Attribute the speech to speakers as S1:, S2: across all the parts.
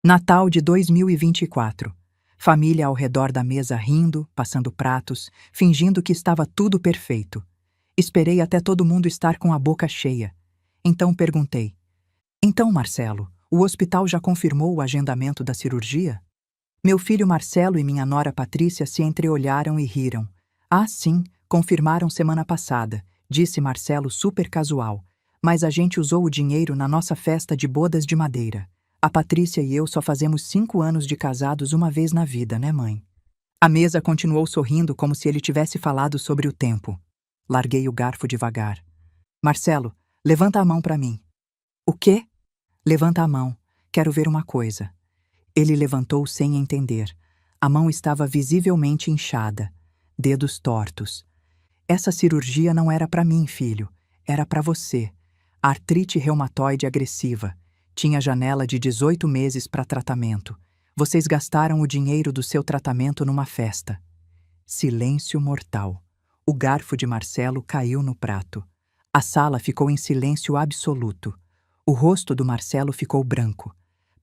S1: Natal de 2024. Família ao redor da mesa rindo, passando pratos, fingindo que estava tudo perfeito. Esperei até todo mundo estar com a boca cheia. Então perguntei: "Então, Marcelo, o hospital já confirmou o agendamento da cirurgia?" Meu filho Marcelo e minha nora Patrícia se entreolharam e riram. "Ah, sim, confirmaram semana passada", disse Marcelo super casual. "Mas a gente usou o dinheiro na nossa festa de bodas de madeira. A Patrícia e eu só fazemos 5 anos de casados uma vez na vida, né, mãe?" A mesa continuou sorrindo como se ele tivesse falado sobre o tempo. Larguei o garfo devagar. "Marcelo, levanta a mão para mim." "O quê?" "Levanta a mão. Quero ver uma coisa." Ele levantou sem entender. A mão estava visivelmente inchada, dedos tortos. "Essa cirurgia não era para mim, filho. Era para você. Artrite reumatoide agressiva. Tinha janela de 18 meses para tratamento. Vocês gastaram o dinheiro do seu tratamento numa festa." Silêncio mortal. O garfo de Marcelo caiu no prato. A sala ficou em silêncio absoluto. O rosto do Marcelo ficou branco.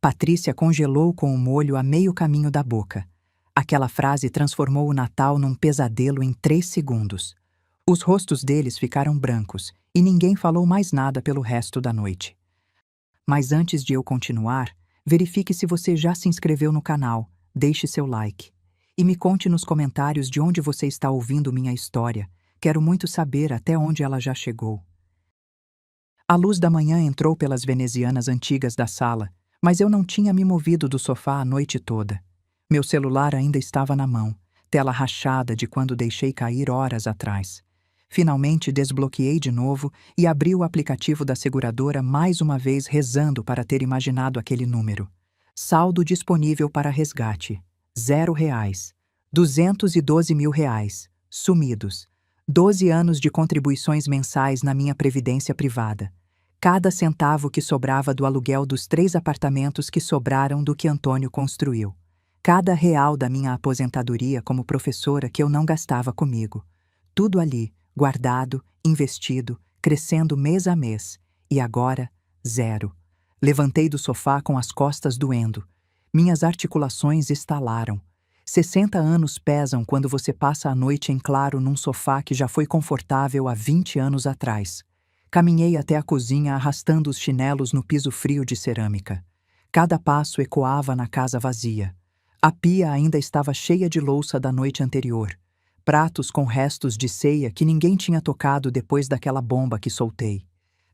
S1: Patrícia congelou com o molho a meio caminho da boca. Aquela frase transformou o Natal num pesadelo em 3 segundos. Os rostos deles ficaram brancos e ninguém falou mais nada pelo resto da noite. Mas antes de eu continuar, verifique se você já se inscreveu no canal, deixe seu like. E me conte nos comentários de onde você está ouvindo minha história. Quero muito saber até onde ela já chegou. A luz da manhã entrou pelas venezianas antigas da sala, mas eu não tinha me movido do sofá a noite toda. Meu celular ainda estava na mão, tela rachada de quando deixei cair horas atrás. Finalmente desbloqueei de novo e abri o aplicativo da seguradora mais uma vez rezando para ter imaginado aquele número. Saldo disponível para resgate: R$0. 212 mil reais. Sumidos. 12 anos de contribuições mensais na minha previdência privada. Cada centavo que sobrava do aluguel dos 3 apartamentos que sobraram do que Antônio construiu. Cada real da minha aposentadoria como professora que eu não gastava comigo. Tudo ali, guardado, investido, crescendo mês a mês. E agora, 0. Levantei do sofá com as costas doendo. Minhas articulações estalaram. 60 anos pesam quando você passa a noite em claro num sofá que já foi confortável há 20 anos atrás. Caminhei até a cozinha arrastando os chinelos no piso frio de cerâmica. Cada passo ecoava na casa vazia. A pia ainda estava cheia de louça da noite anterior. Pratos com restos de ceia que ninguém tinha tocado depois daquela bomba que soltei.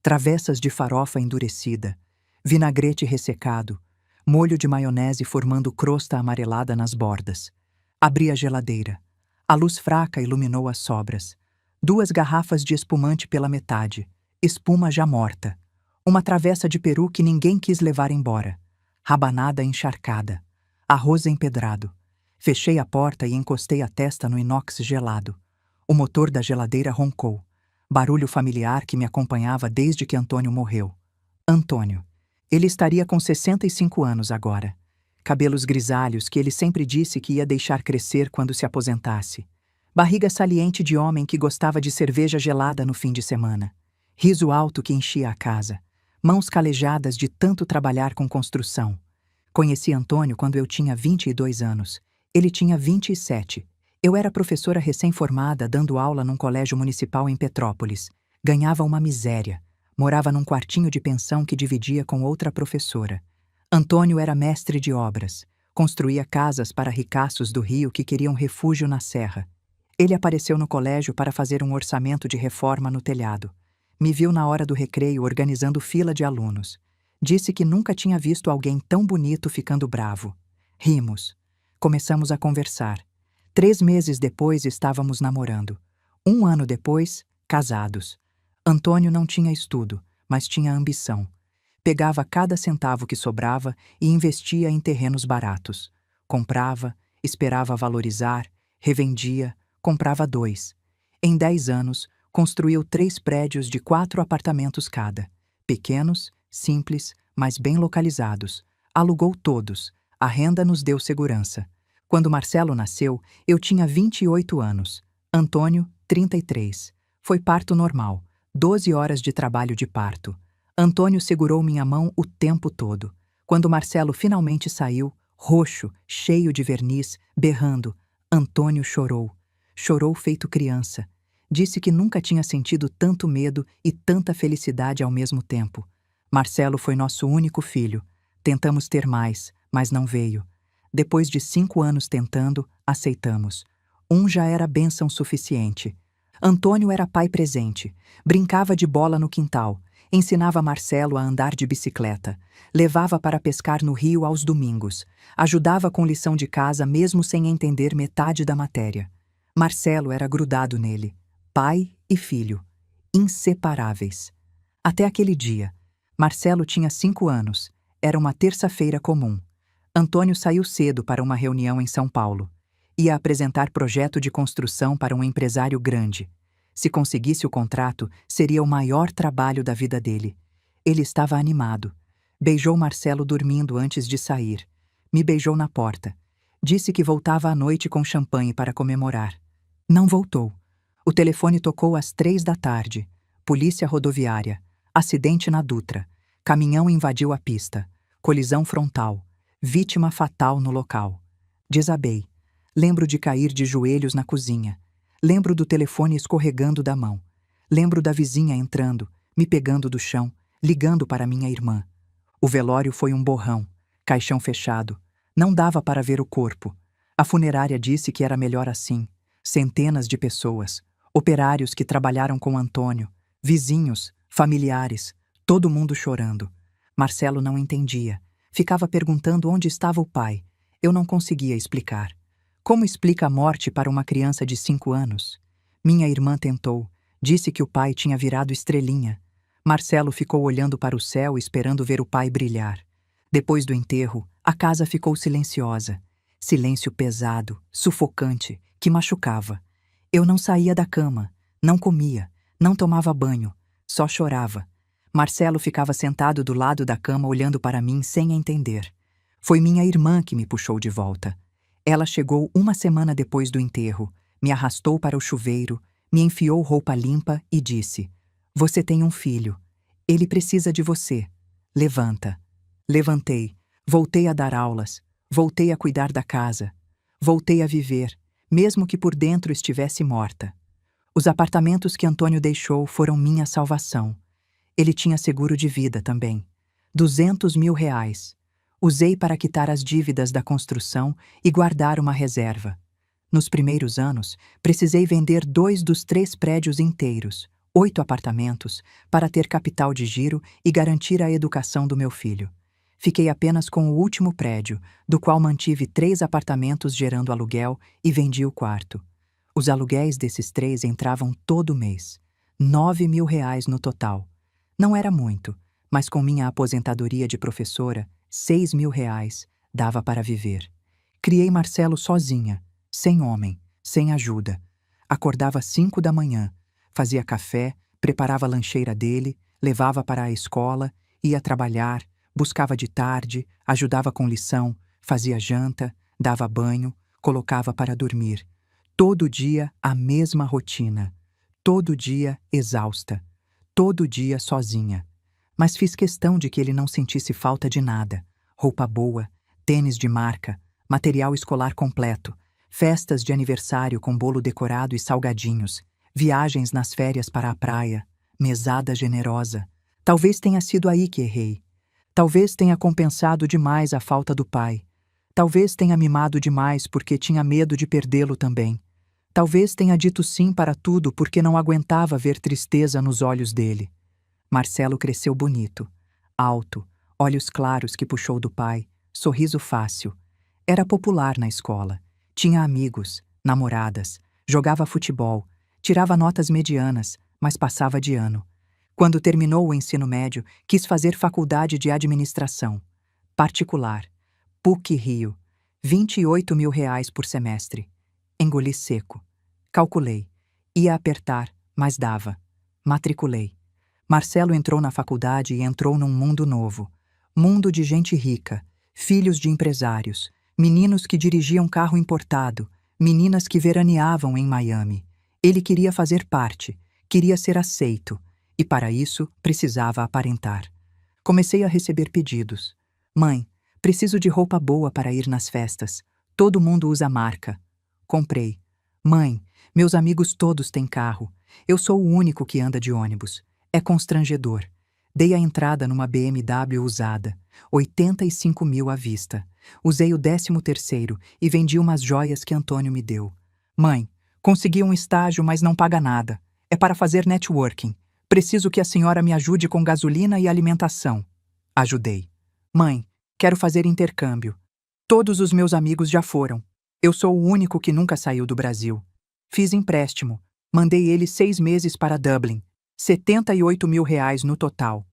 S1: Travessas de farofa endurecida. Vinagrete ressecado. Molho de maionese formando crosta amarelada nas bordas. Abri a geladeira. A luz fraca iluminou as sobras. 2 garrafas de espumante pela metade. Espuma já morta. Uma travessa de peru que ninguém quis levar embora. Rabanada encharcada. Arroz empedrado. Fechei a porta e encostei a testa no inox gelado. O motor da geladeira roncou. Barulho familiar que me acompanhava desde que Antônio morreu. Antônio. Ele estaria com 65 anos agora. Cabelos grisalhos que ele sempre disse que ia deixar crescer quando se aposentasse. Barriga saliente de homem que gostava de cerveja gelada no fim de semana. Riso alto que enchia a casa. Mãos calejadas de tanto trabalhar com construção. Conheci Antônio quando eu tinha 22 anos. Ele tinha 27. Eu era professora recém-formada dando aula num colégio municipal em Petrópolis. Ganhava uma miséria. Morava num quartinho de pensão que dividia com outra professora. Antônio era mestre de obras. Construía casas para ricaços do Rio que queriam refúgio na serra. Ele apareceu no colégio para fazer um orçamento de reforma no telhado. Me viu na hora do recreio organizando fila de alunos. Disse que nunca tinha visto alguém tão bonito ficando bravo. Rimos. Começamos a conversar. 3 meses depois estávamos namorando. 1 ano depois, casados. Antônio não tinha estudo, mas tinha ambição. Pegava cada centavo que sobrava e investia em terrenos baratos. Comprava, esperava valorizar, revendia, comprava 2. Em 10 anos, construiu 3 prédios de 4 apartamentos cada. Pequenos, simples, mas bem localizados. Alugou todos. A renda nos deu segurança. Quando Marcelo nasceu, eu tinha 28 anos. Antônio, 33. Foi parto normal. 12 horas de trabalho de parto. Antônio segurou minha mão o tempo todo. Quando Marcelo finalmente saiu, roxo, cheio de verniz, berrando, Antônio chorou. Chorou feito criança. Disse que nunca tinha sentido tanto medo e tanta felicidade ao mesmo tempo. Marcelo foi nosso único filho. Tentamos ter mais, mas não veio. Depois de 5 anos tentando, aceitamos. Um já era bênção suficiente. Antônio era pai presente. Brincava de bola no quintal. Ensinava Marcelo a andar de bicicleta. Levava para pescar no rio aos domingos. Ajudava com lição de casa mesmo sem entender metade da matéria. Marcelo era grudado nele. Pai e filho. Inseparáveis. Até aquele dia. Marcelo tinha 5 anos. Era uma terça-feira comum. Antônio saiu cedo para uma reunião em São Paulo. Ia apresentar projeto de construção para um empresário grande. Se conseguisse o contrato, seria o maior trabalho da vida dele. Ele estava animado. Beijou Marcelo dormindo antes de sair. Me beijou na porta. Disse que voltava à noite com champanhe para comemorar. Não voltou. O telefone tocou às 3 da tarde. Polícia rodoviária. Acidente na Dutra. Caminhão invadiu a pista. Colisão frontal. Vítima fatal no local. Desabei. Lembro de cair de joelhos na cozinha. Lembro do telefone escorregando da mão. Lembro da vizinha entrando, me pegando do chão, ligando para minha irmã. O velório foi um borrão, caixão fechado. Não dava para ver o corpo. A funerária disse que era melhor assim. Centenas de pessoas, operários que trabalharam com Antônio, vizinhos, familiares, todo mundo chorando. Marcelo não entendia. Ficava perguntando onde estava o pai. Eu não conseguia explicar. Como explica a morte para uma criança de 5 anos? Minha irmã tentou. Disse que o pai tinha virado estrelinha. Marcelo ficou olhando para o céu esperando ver o pai brilhar. Depois do enterro, a casa ficou silenciosa. Silêncio pesado, sufocante, que machucava. Eu não saía da cama, não comia, não tomava banho, só chorava. Marcelo ficava sentado do lado da cama olhando para mim sem entender. Foi minha irmã que me puxou de volta. Ela chegou 1 semana depois do enterro, me arrastou para o chuveiro, me enfiou roupa limpa e disse: "Você tem um filho. Ele precisa de você. Levanta." Levantei, voltei a dar aulas, voltei a cuidar da casa, voltei a viver, mesmo que por dentro estivesse morta. Os apartamentos que Antônio deixou foram minha salvação. Ele tinha seguro de vida também. 200 mil reais. Usei para quitar as dívidas da construção e guardar uma reserva. Nos primeiros anos, precisei vender 2 dos 3 prédios inteiros, 8 apartamentos, para ter capital de giro e garantir a educação do meu filho. Fiquei apenas com o último prédio, do qual mantive 3 apartamentos gerando aluguel e vendi o quarto. Os aluguéis desses 3 entravam todo mês. 9 mil reais no total. Não era muito, mas com minha aposentadoria de professora, 6 mil reais, dava para viver. Criei Marcelo sozinha, sem homem, sem ajuda. Acordava às 5 da manhã, fazia café, preparava a lancheira dele, levava para a escola, ia trabalhar, buscava de tarde, ajudava com lição, fazia janta, dava banho, colocava para dormir. Todo dia a mesma rotina. Todo dia exausta. Todo dia sozinha. Mas fiz questão de que ele não sentisse falta de nada. Roupa boa, tênis de marca, material escolar completo, festas de aniversário com bolo decorado e salgadinhos, viagens nas férias para a praia, mesada generosa. Talvez tenha sido aí que errei. Talvez tenha compensado demais a falta do pai. Talvez tenha mimado demais porque tinha medo de perdê-lo também. Talvez tenha dito sim para tudo porque não aguentava ver tristeza nos olhos dele. Marcelo cresceu bonito, alto, olhos claros que puxou do pai, sorriso fácil. Era popular na escola, tinha amigos, namoradas, jogava futebol, tirava notas medianas, mas passava de ano. Quando terminou o ensino médio, quis fazer faculdade de administração. Particular. PUC-Rio. 28 mil reais por semestre. Engoli seco. Calculei. Ia apertar, mas dava. Matriculei. Marcelo entrou na faculdade e entrou num mundo novo. Mundo de gente rica, filhos de empresários, meninos que dirigiam carro importado, meninas que veraneavam em Miami. Ele queria fazer parte, queria ser aceito, e para isso precisava aparentar. Comecei a receber pedidos. Mãe, preciso de roupa boa para ir nas festas. Todo mundo usa marca. Comprei. Mãe, meus amigos todos têm carro. Eu sou o único que anda de ônibus. É constrangedor. Dei a entrada numa BMW usada. 85 mil à vista. Usei o 13º e vendi umas joias que Antônio me deu. Mãe, consegui um estágio, mas não paga nada. É para fazer networking. Preciso que a senhora me ajude com gasolina e alimentação. Ajudei. Mãe, quero fazer intercâmbio. Todos os meus amigos já foram. Eu sou o único que nunca saiu do Brasil. Fiz empréstimo. Mandei ele 6 meses para Dublin. 78 mil reais no total.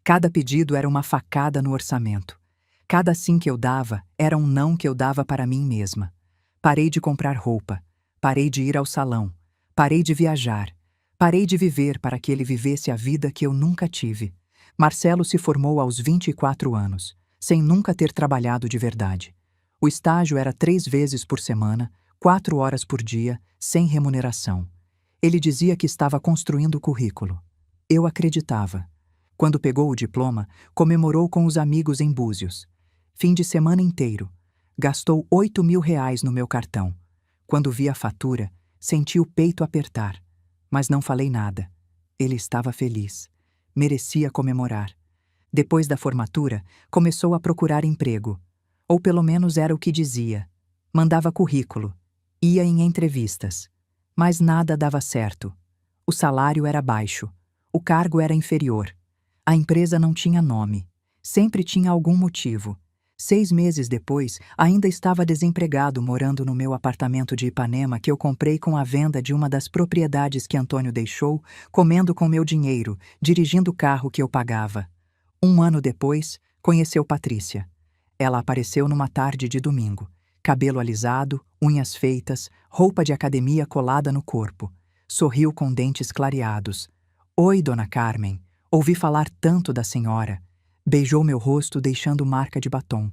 S1: Cada pedido era uma facada no orçamento. Cada sim que eu dava era um não que eu dava para mim mesma. Parei de comprar roupa. Parei de ir ao salão. Parei de viajar. Parei de viver para que ele vivesse a vida que eu nunca tive. Marcelo se formou aos 24 anos, sem nunca ter trabalhado de verdade. O estágio era 3 vezes por semana, 4 horas por dia, sem remuneração. Ele dizia que estava construindo currículo. Eu acreditava. Quando pegou o diploma, comemorou com os amigos em Búzios. Fim de semana inteiro. Gastou 8 mil reais no meu cartão. Quando vi a fatura, senti o peito apertar. Mas não falei nada. Ele estava feliz. Merecia comemorar. Depois da formatura, começou a procurar emprego. Ou pelo menos era o que dizia. Mandava currículo. Ia em entrevistas. Mas nada dava certo. O salário era baixo. O cargo era inferior. A empresa não tinha nome. Sempre tinha algum motivo. 6 meses depois, ainda estava desempregado morando no meu apartamento de Ipanema que eu comprei com a venda de uma das propriedades que Antônio deixou, comendo com meu dinheiro, dirigindo o carro que eu pagava. 1 ano depois, conheceu Patrícia. Ela apareceu numa tarde de domingo. Cabelo alisado, unhas feitas, roupa de academia colada no corpo. Sorriu com dentes clareados. Oi, dona Carmen. Ouvi falar tanto da senhora. Beijou meu rosto, deixando marca de batom.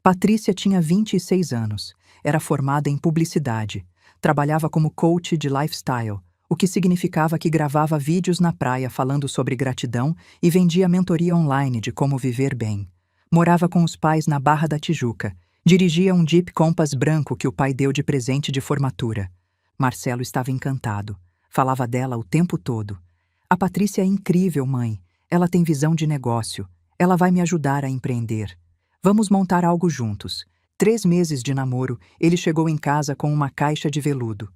S1: Patrícia tinha 26 anos. Era formada em publicidade. Trabalhava como coach de lifestyle, o que significava que gravava vídeos na praia falando sobre gratidão e vendia mentoria online de como viver bem. Morava com os pais na Barra da Tijuca. Dirigia um Jeep Compass branco que o pai deu de presente de formatura. Marcelo estava encantado. Falava dela o tempo todo. A Patrícia é incrível, mãe. Ela tem visão de negócio. Ela vai me ajudar a empreender. Vamos montar algo juntos. 3 meses de namoro, ele chegou em casa com uma caixa de veludo.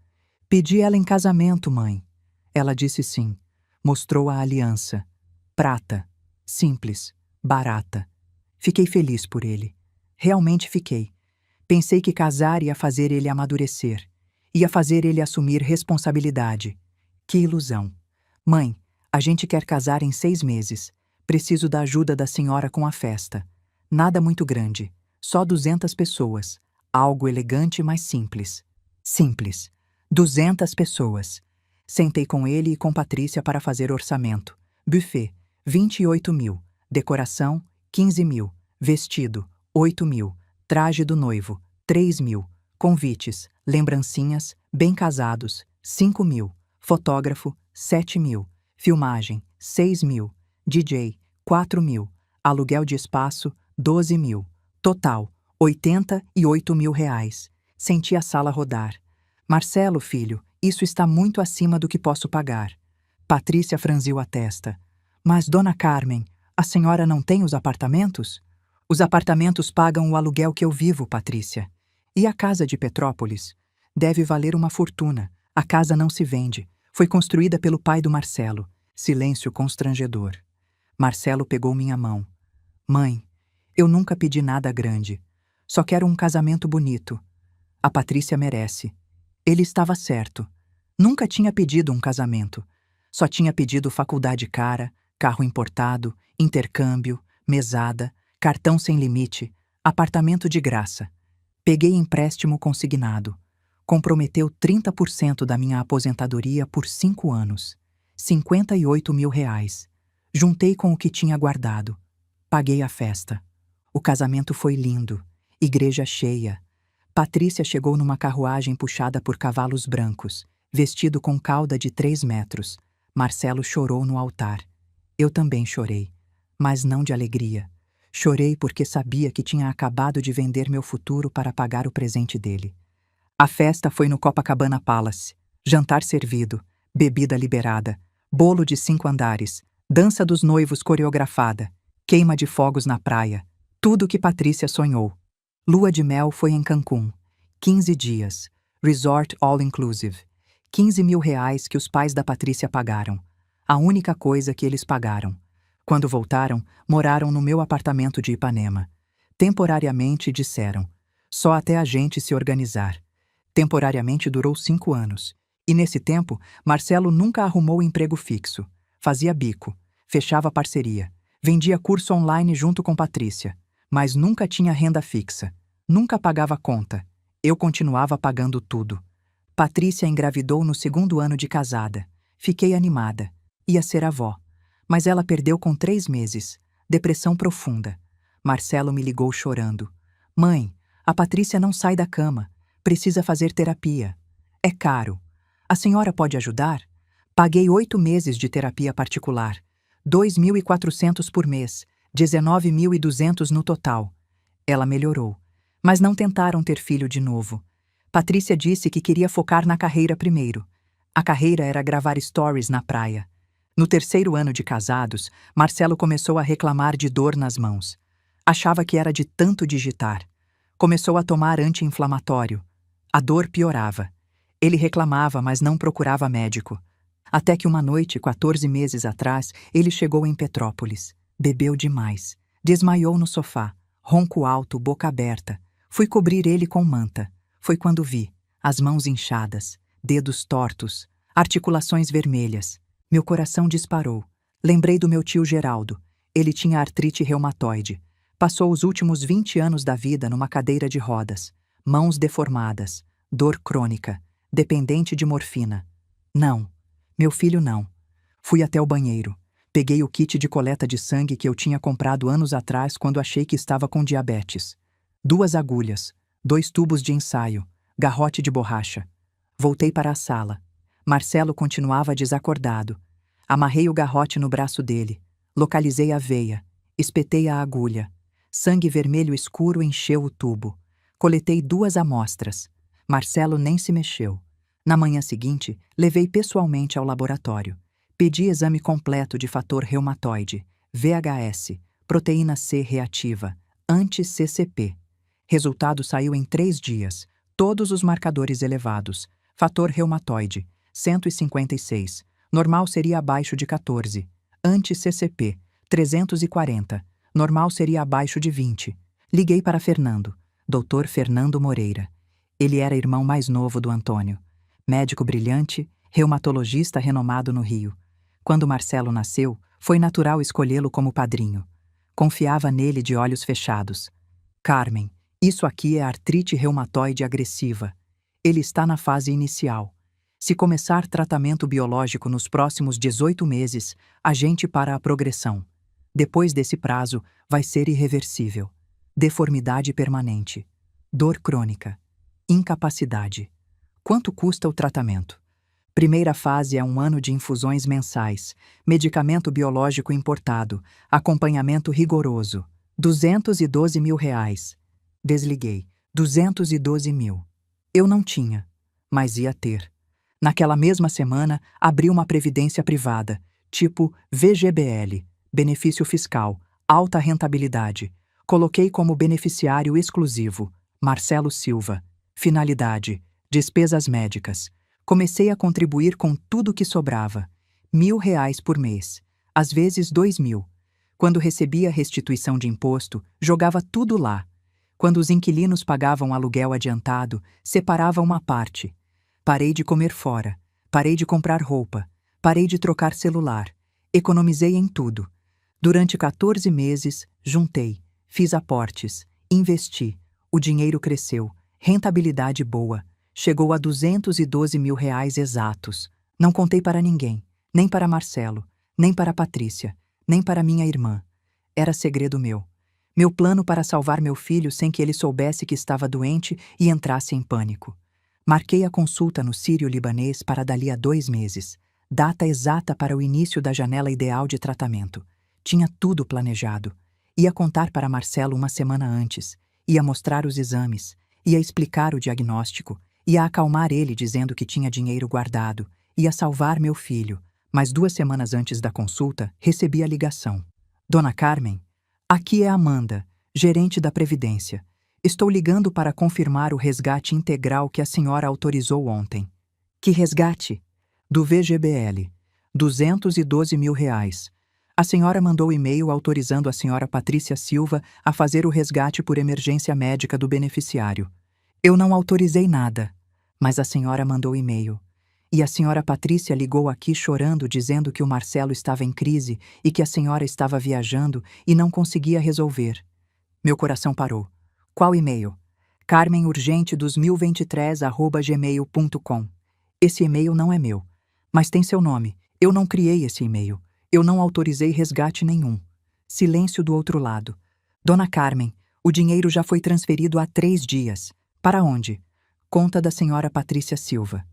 S1: Pedi ela em casamento, mãe. Ela disse sim. Mostrou a aliança. Prata. Simples. Barata. Fiquei feliz por ele. Realmente fiquei. Pensei que casar ia fazer ele amadurecer. Ia fazer ele assumir responsabilidade. Que ilusão. Mãe, a gente quer casar em 6 meses. Preciso da ajuda da senhora com a festa. Nada muito grande. Só 200 pessoas. Algo elegante, mas simples. Simples. 200 pessoas. Sentei com ele e com Patrícia para fazer orçamento. Buffet, 28 mil. Decoração, 15 mil. Vestido, 8 mil. Traje do noivo, 3 mil. Convites, lembrancinhas, bem casados, 5 mil. Fotógrafo, 7 mil. Filmagem, 6 mil. DJ, 4 mil. Aluguel de espaço, 12 mil. Total, 88 mil reais. Senti a sala rodar. Marcelo, filho, isso está muito acima do que posso pagar. Patrícia franziu a testa. Mas, dona Carmen, a senhora não tem os apartamentos? Os apartamentos pagam o aluguel que eu vivo, Patrícia. E a casa de Petrópolis? Deve valer uma fortuna. A casa não se vende. Foi construída pelo pai do Marcelo. Silêncio constrangedor. Marcelo pegou minha mão. Mãe, eu nunca pedi nada grande. Só quero um casamento bonito. A Patrícia merece. Ele estava certo. Nunca tinha pedido um casamento. Só tinha pedido faculdade cara, carro importado, intercâmbio, mesada, cartão sem limite, apartamento de graça. Peguei empréstimo consignado. Comprometeu 30% da minha aposentadoria por 5 anos. 58 mil reais. Juntei com o que tinha guardado. Paguei a festa. O casamento foi lindo. Igreja cheia. Patrícia chegou numa carruagem puxada por cavalos brancos, vestido com cauda de 3 metros. Marcelo chorou no altar. Eu também chorei, mas não de alegria. Chorei porque sabia que tinha acabado de vender meu futuro para pagar o presente dele. A festa foi no Copacabana Palace. Jantar servido, bebida liberada, bolo de 5 andares, dança dos noivos coreografada, queima de fogos na praia, tudo que Patrícia sonhou. Lua de mel foi em Cancún. 15 dias. Resort all inclusive. 15 mil reais que os pais da Patrícia pagaram. A única coisa que eles pagaram. Quando voltaram, moraram no meu apartamento de Ipanema. Temporariamente disseram, só até a gente se organizar. Temporariamente durou 5 anos. E nesse tempo, Marcelo nunca arrumou emprego fixo. Fazia bico, fechava parceria, vendia curso online junto com Patrícia, mas nunca tinha renda fixa, nunca pagava conta. Eu continuava pagando tudo. Patrícia engravidou no 2º ano de casada. Fiquei animada. Ia ser avó. Mas ela perdeu com 3 meses. Depressão profunda. Marcelo me ligou chorando. Mãe, a Patrícia não sai da cama. Precisa fazer terapia. É caro. A senhora pode ajudar? Paguei 8 meses de terapia particular. 2.400 por mês. 19.200 no total. Ela melhorou. Mas não tentaram ter filho de novo. Patrícia disse que queria focar na carreira primeiro. A carreira era gravar stories na praia. No 3º ano de casados, Marcelo começou a reclamar de dor nas mãos. Achava que era de tanto digitar. Começou a tomar anti-inflamatório. A dor piorava. Ele reclamava, mas não procurava médico. Até que uma noite, 14 meses atrás, ele chegou em Petrópolis. Bebeu demais. Desmaiou no sofá. Ronco alto, boca aberta. Fui cobrir ele com manta. Foi quando vi. As mãos inchadas. Dedos tortos. Articulações vermelhas. Meu coração disparou. Lembrei do meu tio Geraldo. Ele tinha artrite reumatoide. Passou os últimos 20 anos da vida numa cadeira de rodas. Mãos deformadas. Dor crônica. Dependente de morfina. Não. Meu filho não. Fui até o banheiro. Peguei o kit de coleta de sangue que eu tinha comprado anos atrás quando achei que estava com diabetes. 2 agulhas. 2 tubos de ensaio. Garrote de borracha. Voltei para a sala. Marcelo continuava desacordado. Amarrei o garrote no braço dele. Localizei a veia. Espetei a agulha. Sangue vermelho escuro encheu o tubo. Coletei 2 amostras. Marcelo nem se mexeu. Na manhã seguinte, levei pessoalmente ao laboratório. Pedi exame completo de fator reumatoide, VHS, proteína C reativa, anti-CCP. Resultado saiu em 3 dias. Todos os marcadores elevados. Fator reumatoide, 156. Normal seria abaixo de 14. Anti-CCP, 340. Normal seria abaixo de 20. Liguei para Fernando, Dr. Fernando Moreira. Ele era irmão mais novo do Antônio. Médico brilhante, reumatologista renomado no Rio. Quando Marcelo nasceu, foi natural escolhê-lo como padrinho. Confiava nele de olhos fechados. Carmen, isso aqui é artrite reumatoide agressiva. Ele está na fase inicial. Se começar tratamento biológico nos próximos 18 meses, a gente para a progressão. Depois desse prazo, vai ser irreversível. Deformidade permanente. Dor crônica. Incapacidade. Quanto custa o tratamento? Primeira fase é 1 ano de infusões mensais, medicamento biológico importado, acompanhamento rigoroso. 212 mil reais. Desliguei. 212 mil. Eu não tinha, mas ia ter. Naquela mesma semana, abri uma previdência privada, tipo VGBL, benefício fiscal, alta rentabilidade. Coloquei como beneficiário exclusivo, Marcelo Silva. Finalidade, despesas médicas. Comecei a contribuir com tudo que sobrava. R$ 1.000 por mês, às vezes 2.000. Quando recebia restituição de imposto, jogava tudo lá. Quando os inquilinos pagavam aluguel adiantado, separava uma parte. Parei de comer fora, parei de comprar roupa, parei de trocar celular. Economizei em tudo. Durante 14 meses, juntei, fiz aportes, investi. O dinheiro cresceu, rentabilidade boa. Chegou a 212 mil reais exatos. Não contei para ninguém, nem para Marcelo, nem para Patrícia, nem para minha irmã. Era segredo meu. Meu plano para salvar meu filho sem que ele soubesse que estava doente e entrasse em pânico. Marquei a consulta no Sírio-Libanês para dali a 2 meses, data exata para o início da janela ideal de tratamento. Tinha tudo planejado. Ia contar para Marcelo uma semana antes, ia mostrar os exames, ia explicar o diagnóstico, ia acalmar ele dizendo que tinha dinheiro guardado, ia salvar meu filho, mas 2 semanas antes da consulta, recebi a ligação. Dona Carmen, aqui é Amanda, gerente da Previdência. Estou ligando para confirmar o resgate integral que a senhora autorizou ontem. Que resgate? Do VGBL. R$ 212 mil. A senhora mandou e-mail autorizando a senhora Patrícia Silva a fazer o resgate por emergência médica do beneficiário. Eu não autorizei nada, mas a senhora mandou e-mail. E a senhora Patrícia ligou aqui chorando dizendo que o Marcelo estava em crise e que a senhora estava viajando e não conseguia resolver. Meu coração parou. Qual e-mail? carmenurgente2023@gmail.com. Esse e-mail não é meu, mas tem seu nome. Eu não criei esse e-mail. Eu não autorizei resgate nenhum. Silêncio do outro lado. Dona Carmen, o dinheiro já foi transferido há 3 dias. Para onde? Conta da senhora Patrícia Silva.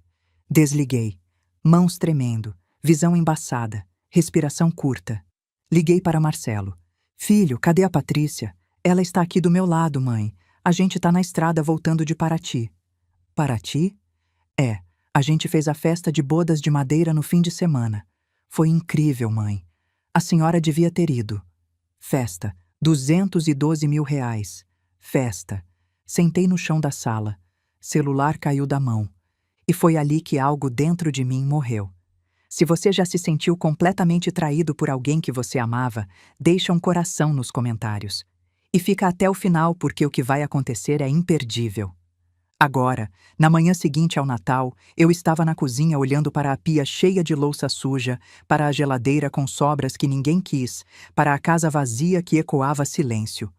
S1: Desliguei. Mãos tremendo, visão embaçada, respiração curta. Liguei para Marcelo. Filho, cadê a Patrícia? Ela está aqui do meu lado, mãe. A gente está na estrada voltando de Paraty. Paraty? É, a gente fez a festa de bodas de madeira no fim de semana. Foi incrível, mãe. A senhora devia ter ido. Festa, R$ 212 mil. Festa. Sentei no chão da sala. Celular caiu da mão. E foi ali que algo dentro de mim morreu. Se você já se sentiu completamente traído por alguém que você amava, deixa um coração nos comentários. E fica até o final porque o que vai acontecer é imperdível. Agora, na manhã seguinte ao Natal, eu estava na cozinha olhando para a pia cheia de louça suja, para a geladeira com sobras que ninguém quis, para a casa vazia que ecoava silêncio.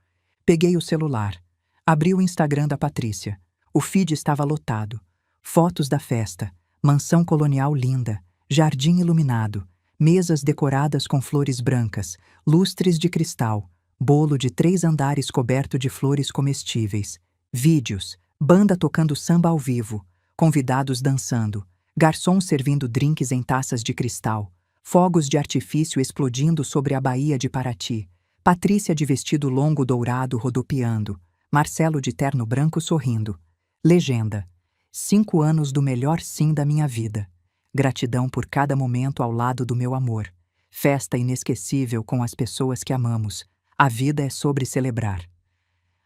S1: Peguei o celular. Abri o Instagram da Patrícia. O feed estava lotado. Fotos da festa, mansão colonial linda, jardim iluminado, mesas decoradas com flores brancas, lustres de cristal, bolo de 3 andares coberto de flores comestíveis, vídeos, banda tocando samba ao vivo, convidados dançando, garçons servindo drinks em taças de cristal, fogos de artifício explodindo sobre a baía de Paraty, Patrícia de vestido longo dourado rodopiando, Marcelo de terno branco sorrindo. Legenda: 5 anos do melhor sim da minha vida. Gratidão por cada momento ao lado do meu amor. Festa inesquecível com as pessoas que amamos. A vida é sobre celebrar.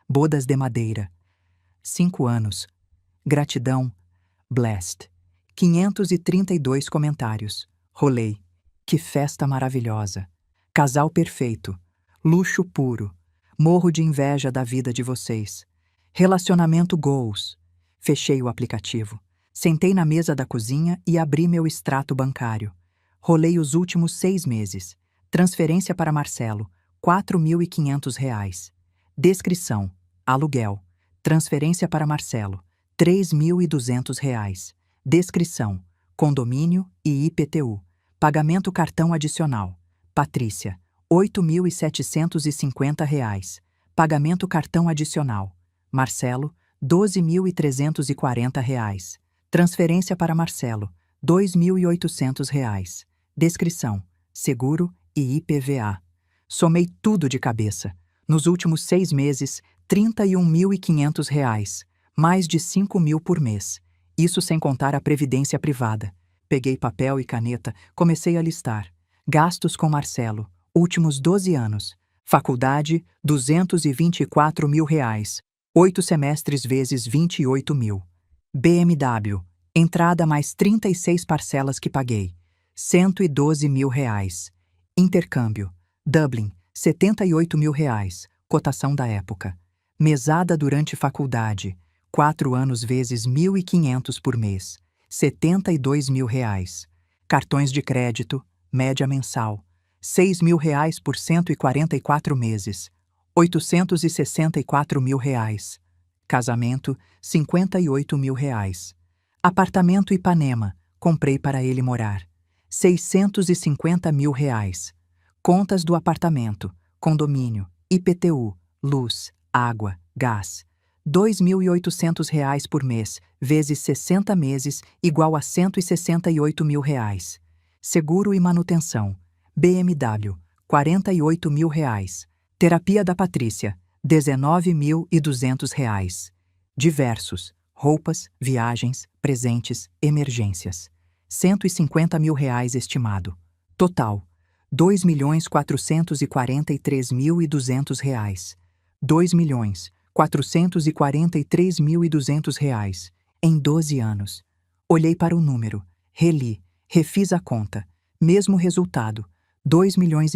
S1: Bodas de madeira. 5 anos. Gratidão. Blessed. 532 comentários. Rolei. Que festa maravilhosa. Casal perfeito. Luxo puro. Morro de inveja da vida de vocês. Relacionamento goals. Fechei o aplicativo. Sentei na mesa da cozinha e abri meu extrato bancário. Rolei os últimos 6 meses. Transferência para Marcelo, R$ 4.500. Descrição: aluguel. Transferência para Marcelo, R$ 3.200. Descrição: condomínio e IPTU. Pagamento cartão adicional. Patrícia, R$ 8.750. Pagamento cartão adicional. Marcelo, R$ 12.340. Transferência para Marcelo, R$ 2.800. Descrição: seguro e IPVA. Somei tudo de cabeça. Nos últimos 6 meses, R$ 31.500. Mais de 5 mil por mês. Isso sem contar a previdência privada. Peguei papel e caneta, comecei a listar. Gastos com Marcelo, últimos 12 anos. Faculdade, R$ 224 mil. 8 semestres vezes 28 mil. BMW, entrada mais 36 parcelas que paguei, R$ 112 mil. Intercâmbio, Dublin, R$ 78 mil, cotação da época. Mesada durante faculdade, 4 anos vezes 1.500 por mês, R$ 72 mil. Cartões de crédito, média mensal, R$ 6 mil por 144 meses, R$ 864 mil. Casamento, R$ 58 mil. Apartamento Ipanema, comprei para ele morar, R$ 650 mil. Contas do apartamento, condomínio, IPTU, luz, água, gás. R$ 2.800 por mês, vezes 60 meses, igual a R$ 168 mil. Seguro e manutenção, BMW, R$ 48 mil. Terapia da Patrícia, R$ 19.200. Diversos: roupas, viagens, presentes, emergências. R$ 150.000 estimado. Total: R$ 2.443.200. R$ 2.443.200 em 12 anos. Olhei para o número, reli, refiz a conta. Mesmo resultado, 2,5 milhões.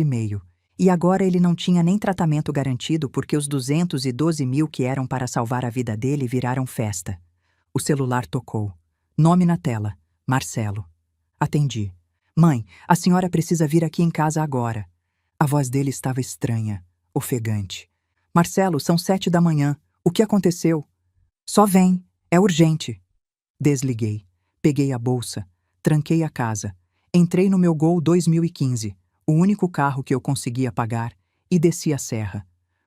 S1: E agora ele não tinha nem tratamento garantido porque os 212 mil que eram para salvar a vida dele viraram festa. O celular tocou. Nome na tela: Marcelo. Atendi. Mãe, a senhora precisa vir aqui em casa agora. A voz dele estava estranha, ofegante. Marcelo, são 7 da manhã. O que aconteceu? Só vem. É urgente. Desliguei. Peguei a bolsa. Tranquei a casa. Entrei no meu Gol 2015, o único carro que eu conseguia pagar, e desci a serra.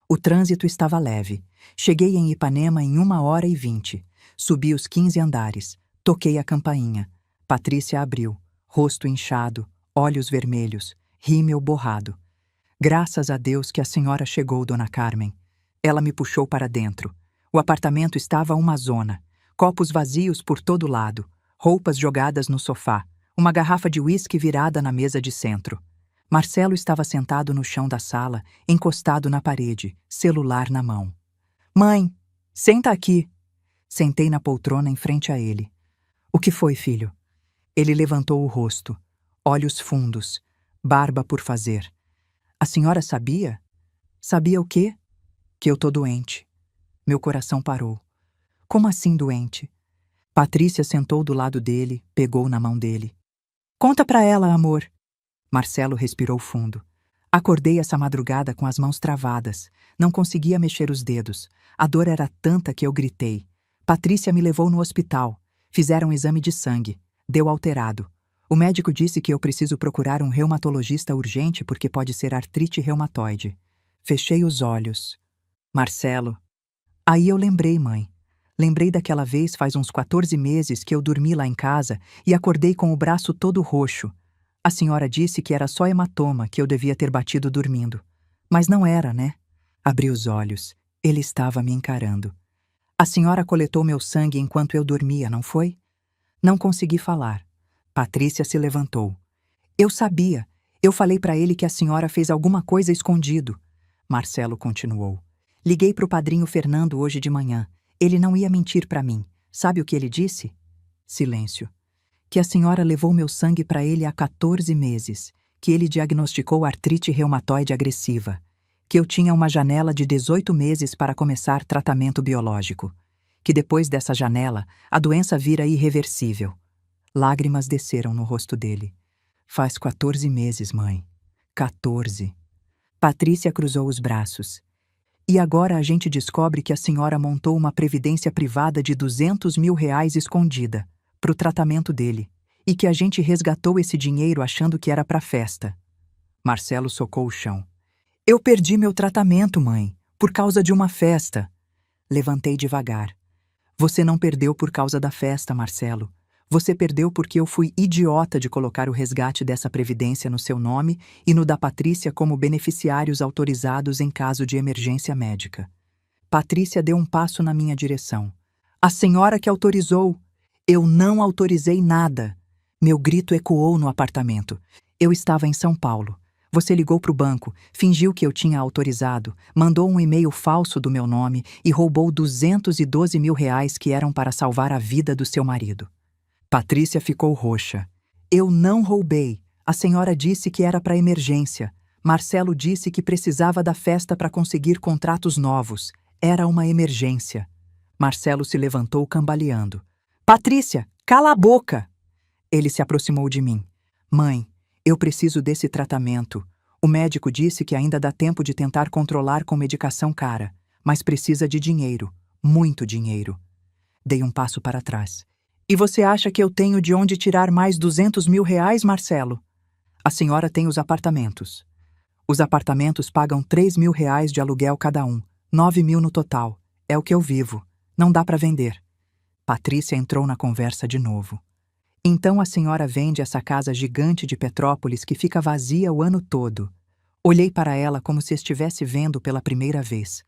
S1: O trânsito estava leve. Cheguei em Ipanema em 1h20. Subi os 15 andares. Toquei a campainha. Patrícia abriu. Rosto inchado, olhos vermelhos, rímel borrado. Graças a Deus que a senhora chegou, dona Carmen. Ela me puxou para dentro. O apartamento estava uma zona. Copos vazios por todo lado, roupas jogadas no sofá, uma garrafa de uísque virada na mesa de centro. Marcelo estava sentado no chão da sala, encostado na parede, celular na mão. Mãe, senta aqui. Sentei na poltrona em frente a ele. O que foi, filho? Ele levantou o rosto, olhos fundos, barba por fazer. A senhora sabia? Sabia o quê? Que eu tô doente. Meu coração parou. Como assim doente? Patrícia sentou do lado dele, pegou na mão dele. Conta pra ela, amor. Marcelo respirou fundo. Acordei essa madrugada com as mãos travadas. Não conseguia mexer os dedos. A dor era tanta que eu gritei. Patrícia me levou no hospital. Fizeram um exame de sangue. Deu alterado. O médico disse que eu preciso procurar um reumatologista urgente porque pode ser artrite reumatoide. Fechei os olhos. Marcelo. Aí eu lembrei, mãe. Lembrei daquela vez faz uns 14 meses que eu dormi lá em casa e acordei com o braço todo roxo. A senhora disse que era só hematoma, que eu devia ter batido dormindo. Mas não era, né? Abri os olhos. Ele estava me encarando. A senhora coletou meu sangue enquanto eu dormia, não foi? Não consegui falar. Patrícia se levantou. Eu sabia. Eu falei para ele que a senhora fez alguma coisa escondido. Marcelo continuou. Liguei para o padrinho Fernando hoje de manhã. Ele não ia mentir para mim. Sabe o que ele disse? Silêncio. Que a senhora levou meu sangue para ele há 14 meses. Que ele diagnosticou artrite reumatoide agressiva. Que eu tinha uma janela de 18 meses para começar tratamento biológico. Que depois dessa janela, a doença vira irreversível. Lágrimas desceram no rosto dele. Faz 14 meses, mãe. 14. Patrícia cruzou os braços. E agora a gente descobre que a senhora montou uma previdência privada de R$ 200.000 escondida, para o tratamento dele, e que a gente resgatou esse dinheiro achando que era para festa. Marcelo socou o chão. Eu perdi meu tratamento, mãe, por causa de uma festa. Levantei devagar. Você não perdeu por causa da festa, Marcelo. Você perdeu porque eu fui idiota de colocar o resgate dessa previdência no seu nome e no da Patrícia como beneficiários autorizados em caso de emergência médica. Patrícia deu um passo na minha direção. A senhora que autorizou. Eu não autorizei nada. Meu grito ecoou no apartamento. Eu estava em São Paulo. Você ligou para o banco, fingiu que eu tinha autorizado, mandou um e-mail falso do meu nome e roubou R$ 212.000 que eram para salvar a vida do seu marido. Patrícia ficou roxa. Eu não roubei. A senhora disse que era para emergência. Marcelo disse que precisava da festa para conseguir contratos novos. Era uma emergência. Marcelo se levantou cambaleando. Patrícia, cala a boca! Ele se aproximou de mim. Mãe, eu preciso desse tratamento. O médico disse que ainda dá tempo de tentar controlar com medicação cara, mas precisa de dinheiro, muito dinheiro. Dei um passo para trás. E você acha que eu tenho de onde tirar mais R$ 200.000, Marcelo? A senhora tem os apartamentos. Os apartamentos pagam R$ 3.000 de aluguel cada um, 9.000 no total. É o que eu vivo. Não dá para vender. Patrícia entrou na conversa de novo. Então a senhora vende essa casa gigante de Petrópolis que fica vazia o ano todo. Olhei para ela como se estivesse vendo pela primeira vez.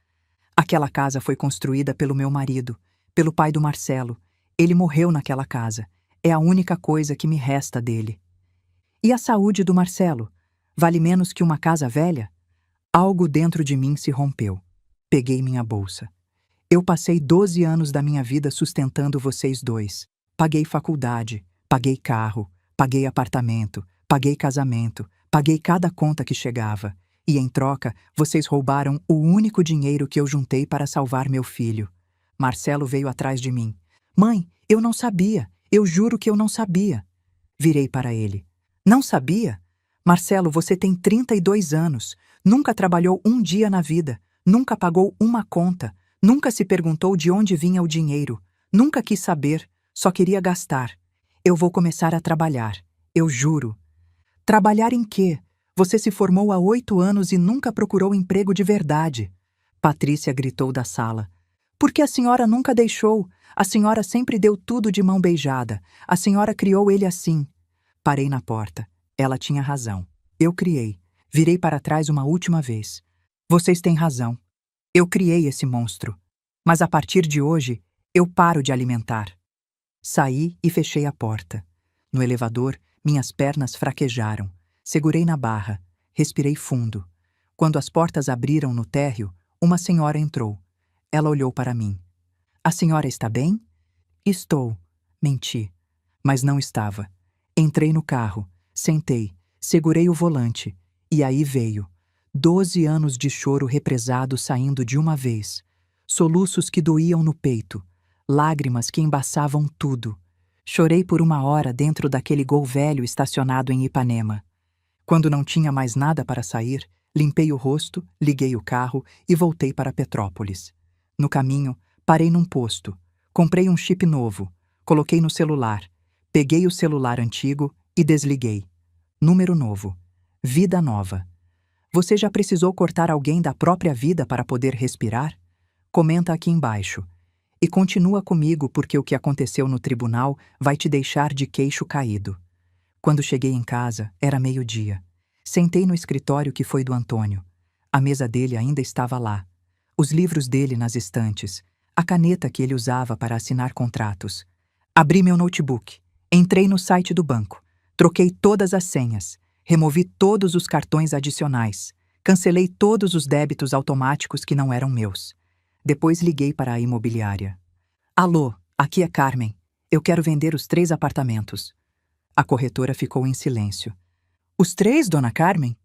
S1: Aquela casa foi construída pelo meu marido, pelo pai do Marcelo. Ele morreu naquela casa. É a única coisa que me resta dele. E a saúde do Marcelo? Vale menos que uma casa velha? Algo dentro de mim se rompeu. Peguei minha bolsa. Eu passei 12 anos da minha vida sustentando vocês dois. Paguei faculdade, paguei carro, paguei apartamento, paguei casamento, paguei cada conta que chegava. E em troca, vocês roubaram o único dinheiro que eu juntei para salvar meu filho. Marcelo veio atrás de mim. Mãe, eu não sabia. Eu juro que eu não sabia. Virei para ele. Não sabia? Marcelo, você tem 32 anos. Nunca trabalhou um dia na vida. Nunca pagou uma conta. Nunca se perguntou de onde vinha o dinheiro. Nunca quis saber. Só queria gastar. Eu vou começar a trabalhar. Eu juro. Trabalhar em quê? Você se formou há 8 anos e nunca procurou emprego de verdade. Patrícia gritou da sala. Porque a senhora nunca deixou. A senhora sempre deu tudo de mão beijada. A senhora criou ele assim. Parei na porta. Ela tinha razão. Eu criei. Virei para trás uma última vez. Vocês têm razão. Eu criei esse monstro. Mas a partir de hoje, eu paro de alimentar. Saí e fechei a porta. No elevador, minhas pernas fraquejaram. Segurei na barra. Respirei fundo. Quando as portas abriram no térreo, uma senhora entrou. Ela olhou para mim. A senhora está bem? Estou. Menti. Mas não estava. Entrei no carro. Sentei. Segurei o volante. E aí veio. 12 anos de choro represado saindo de uma vez. Soluços que doíam no peito. Lágrimas que embaçavam tudo. Chorei por 1 hora dentro daquele Gol velho estacionado em Ipanema. Quando não tinha mais nada para sair, limpei o rosto, liguei o carro e voltei para Petrópolis. No caminho, parei num posto. Comprei um chip novo. Coloquei no celular. Peguei o celular antigo e desliguei. Número novo. Vida nova. Você já precisou cortar alguém da própria vida para poder respirar? Comenta aqui embaixo. E continua comigo porque o que aconteceu no tribunal vai te deixar de queixo caído. Quando cheguei em casa, era 12h. Sentei no escritório que foi do Antônio. A mesa dele ainda estava lá. Os livros dele nas estantes. A caneta que ele usava para assinar contratos. Abri meu notebook. Entrei no site do banco. Troquei todas as senhas. Removi todos os cartões adicionais. Cancelei todos os débitos automáticos que não eram meus. Depois liguei para a imobiliária. Alô, aqui é Carmen. Eu quero vender os 3 apartamentos. A corretora ficou em silêncio. Os 3, dona Carmen?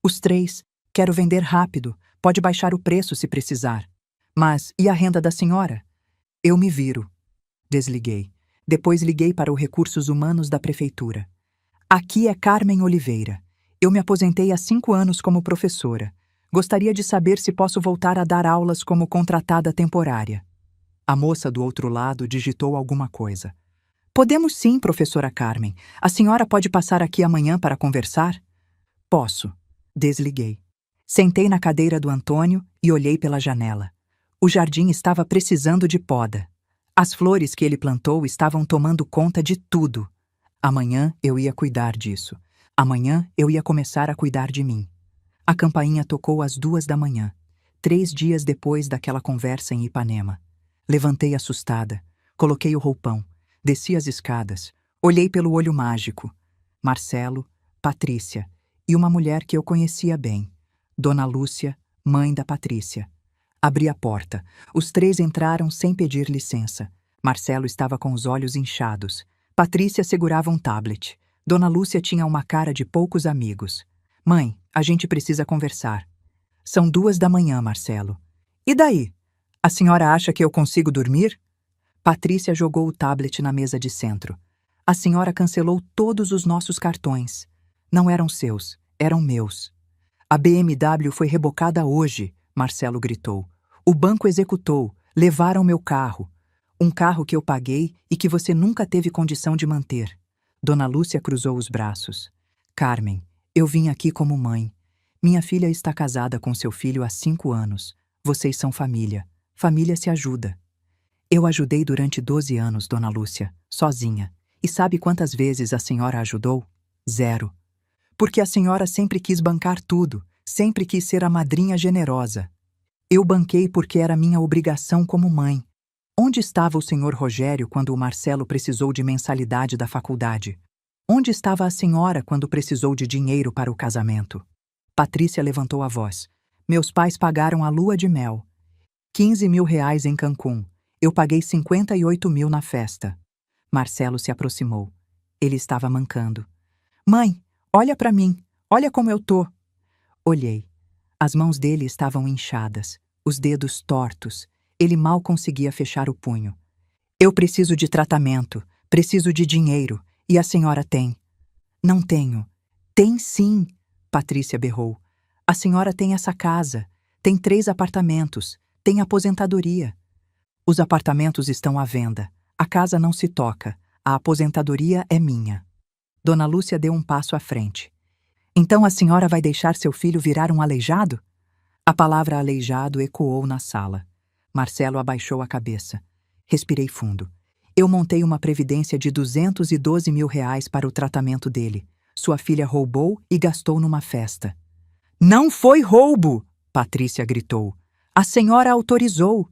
S1: Os 3. Quero vender rápido. Pode baixar o preço se precisar. Mas e a renda da senhora? Eu me viro. Desliguei. Depois liguei para o Recursos Humanos da Prefeitura. Aqui é Carmen Oliveira. Eu me aposentei há 5 anos como professora. Gostaria de saber se posso voltar a dar aulas como contratada temporária. A moça do outro lado digitou alguma coisa. Podemos sim, professora Carmen. A senhora pode passar aqui amanhã para conversar? Posso. Desliguei. Sentei na cadeira do Antônio e olhei pela janela. O jardim estava precisando de poda. As flores que ele plantou estavam tomando conta de tudo. Amanhã eu ia cuidar disso. Amanhã eu ia começar a cuidar de mim. A campainha tocou às 2h. 3 dias depois daquela conversa em Ipanema. Levantei assustada. Coloquei o roupão. Desci as escadas. Olhei pelo olho mágico. Marcelo, Patrícia e uma mulher que eu conhecia bem. Dona Lúcia, mãe da Patrícia. Abri a porta. Os 3 entraram sem pedir licença. Marcelo estava com os olhos inchados. Patrícia segurava um tablet. Dona Lúcia tinha uma cara de poucos amigos. Mãe, a gente precisa conversar. São 2h, Marcelo. E daí? A senhora acha que eu consigo dormir? Patrícia jogou o tablet na mesa de centro. A senhora cancelou todos os nossos cartões. Não eram seus, eram meus. A BMW foi rebocada hoje, Marcelo gritou. O banco executou, levaram meu carro. Um carro que eu paguei e que você nunca teve condição de manter. Dona Lúcia cruzou os braços. Carmen, eu vim aqui como mãe. Minha filha está casada com seu filho há 5 anos. Vocês são família. Família se ajuda. Eu ajudei durante 12 anos, Dona Lúcia, sozinha. E sabe quantas vezes a senhora ajudou? 0. Porque a senhora sempre quis bancar tudo. Sempre quis ser a madrinha generosa. Eu banquei porque era minha obrigação como mãe. Onde estava o senhor Rogério quando o Marcelo precisou de mensalidade da faculdade? Onde estava a senhora quando precisou de dinheiro para o casamento? Patrícia levantou a voz. Meus pais pagaram a lua de mel. 15 mil reais em Cancún. Eu paguei 58 mil na festa. Marcelo se aproximou. Ele estava mancando. Mãe, olha para mim. Olha como eu tô. Olhei. As mãos dele estavam inchadas, os dedos tortos. Ele mal conseguia fechar o punho. Eu preciso de tratamento, preciso de dinheiro. E a senhora tem? Não tenho. Tem sim, Patrícia berrou. A senhora tem essa casa, tem 3 apartamentos, tem aposentadoria. Os apartamentos estão à venda. A casa não se toca. A aposentadoria é minha. Dona Lúcia deu um passo à frente. Então a senhora vai deixar seu filho virar um aleijado? A palavra aleijado ecoou na sala. Marcelo abaixou a cabeça. Respirei fundo. Eu montei uma previdência de 212 mil reais para o tratamento dele. Sua filha roubou e gastou numa festa. Não foi roubo! Patrícia gritou. A senhora autorizou.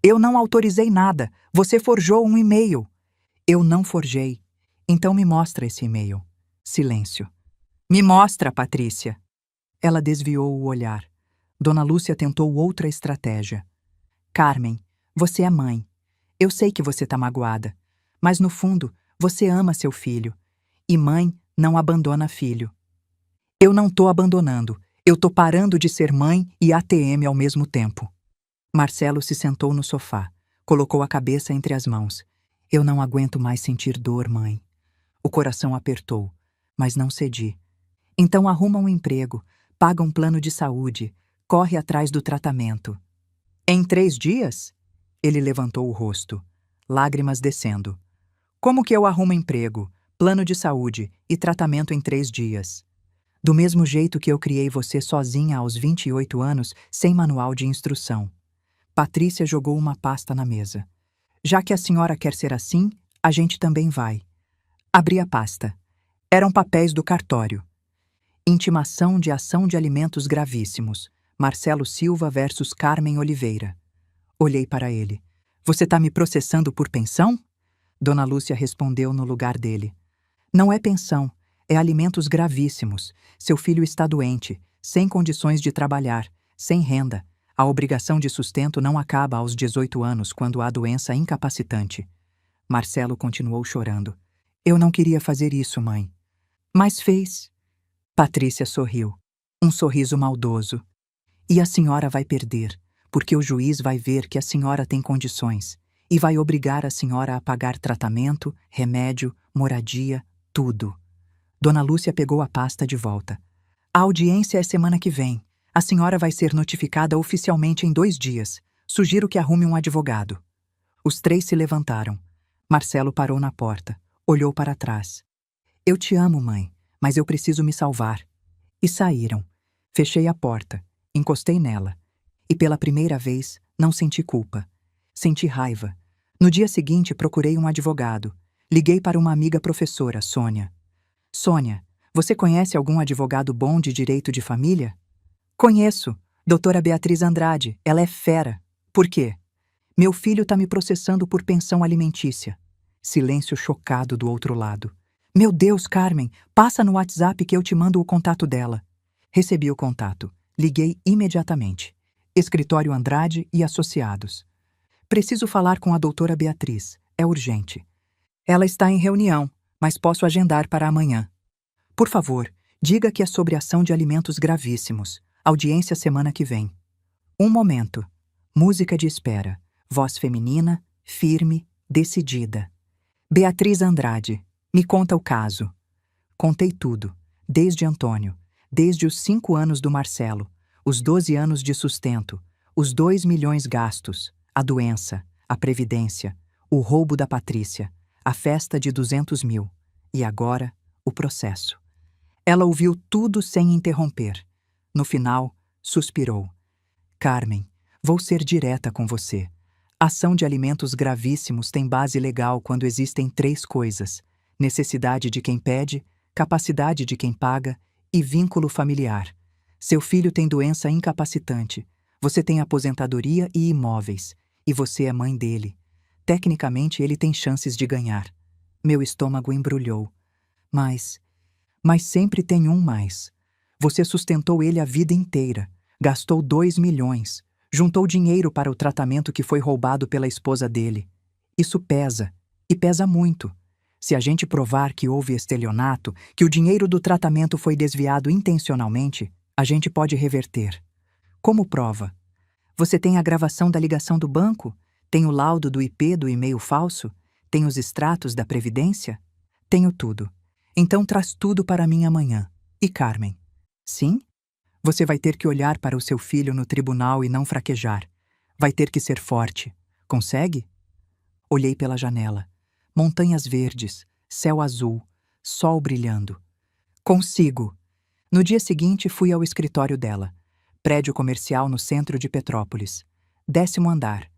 S1: Eu não autorizei nada. Você forjou um e-mail. Eu não forjei. Então me mostra esse e-mail. Silêncio. Me mostra, Patrícia. Ela desviou o olhar. Dona Lúcia tentou outra estratégia. Carmen, você é mãe. Eu sei que você tá magoada, mas no fundo, você ama seu filho. E mãe não abandona filho. Eu não tô abandonando. Eu tô parando de ser mãe e ATM ao mesmo tempo. Marcelo se sentou no sofá, colocou a cabeça entre as mãos. Eu não aguento mais sentir dor, mãe. O coração apertou, mas não cedi. Então arruma um emprego, paga um plano de saúde, corre atrás do tratamento. Em 3 dias? Ele levantou o rosto, lágrimas descendo. Como que eu arrumo emprego, plano de saúde e tratamento em 3 dias? Do mesmo jeito que eu criei você sozinha aos 28 anos, sem manual de instrução. Patrícia jogou uma pasta na mesa. Já que a senhora quer ser assim, a gente também vai. Abri a pasta. Eram papéis do cartório. Intimação de ação de alimentos gravíssimos. Marcelo Silva versus Carmen Oliveira. Olhei para ele. Você tá me processando por pensão? Dona Lúcia respondeu no lugar dele. Não é pensão, é alimentos gravíssimos. Seu filho está doente, sem condições de trabalhar, sem renda. A obrigação de sustento não acaba aos 18 anos quando há doença incapacitante. Marcelo continuou chorando. Eu não queria fazer isso, mãe. Mas fez. Patrícia sorriu. Um sorriso maldoso. E a senhora vai perder, porque o juiz vai ver que a senhora tem condições e vai obrigar a senhora a pagar tratamento, remédio, moradia, tudo. Dona Lúcia pegou a pasta de volta. A audiência é semana que vem. A senhora vai ser notificada oficialmente em 2 dias. Sugiro que arrume um advogado. Os 3 se levantaram. Marcelo parou na porta. Olhou para trás. Eu te amo, mãe, mas eu preciso me salvar. E saíram. Fechei a porta. Encostei nela. E pela primeira vez, não senti culpa. Senti raiva. No dia seguinte, procurei um advogado. Liguei para uma amiga professora, Sônia. Sônia, você conhece algum advogado bom de direito de família? Conheço. Doutora Beatriz Andrade. Ela é fera. Por quê? Meu filho tá me processando por pensão alimentícia. Silêncio chocado do outro lado. Meu Deus, Carmen, passa no WhatsApp que eu te mando o contato dela. Recebi o contato. Liguei imediatamente. Escritório Andrade e Associados. Preciso falar com a doutora Beatriz. É urgente. Ela está em reunião, mas posso agendar para amanhã. Por favor, diga que é sobre ação de alimentos gravíssimos. Audiência semana que vem. Um momento. Música de espera. Voz feminina, firme, decidida. Beatriz Andrade, me conta o caso. Contei tudo, desde Antônio, desde os 5 anos do Marcelo, os 12 anos de sustento, os 2 milhões gastos, a doença, a previdência, o roubo da Patrícia, a festa de 200 mil e agora o processo. Ela ouviu tudo sem interromper. No final, suspirou. Carmen, vou ser direta com você. Ação de alimentos gravíssimos tem base legal quando existem 3 coisas: necessidade de quem pede, capacidade de quem paga e vínculo familiar. Seu filho tem doença incapacitante. Você tem aposentadoria e imóveis. E você é mãe dele. Tecnicamente, ele tem chances de ganhar. Meu estômago embrulhou. Mas sempre tem um mais. Você sustentou ele a vida inteira. Gastou 2 milhões. Juntou dinheiro para o tratamento que foi roubado pela esposa dele. Isso pesa. E pesa muito. Se a gente provar que houve estelionato, que o dinheiro do tratamento foi desviado intencionalmente, a gente pode reverter. Como prova? Você tem a gravação da ligação do banco? Tem o laudo do IP do e-mail falso? Tem os extratos da Previdência? Tenho tudo. Então traz tudo para mim amanhã. E Carmen? Sim? Você vai ter que olhar para o seu filho no tribunal e não fraquejar. Vai ter que ser forte. Consegue? Olhei pela janela. Montanhas verdes, céu azul, sol brilhando. Consigo! No dia seguinte fui ao escritório dela. Prédio comercial no centro de Petrópolis. 10º andar.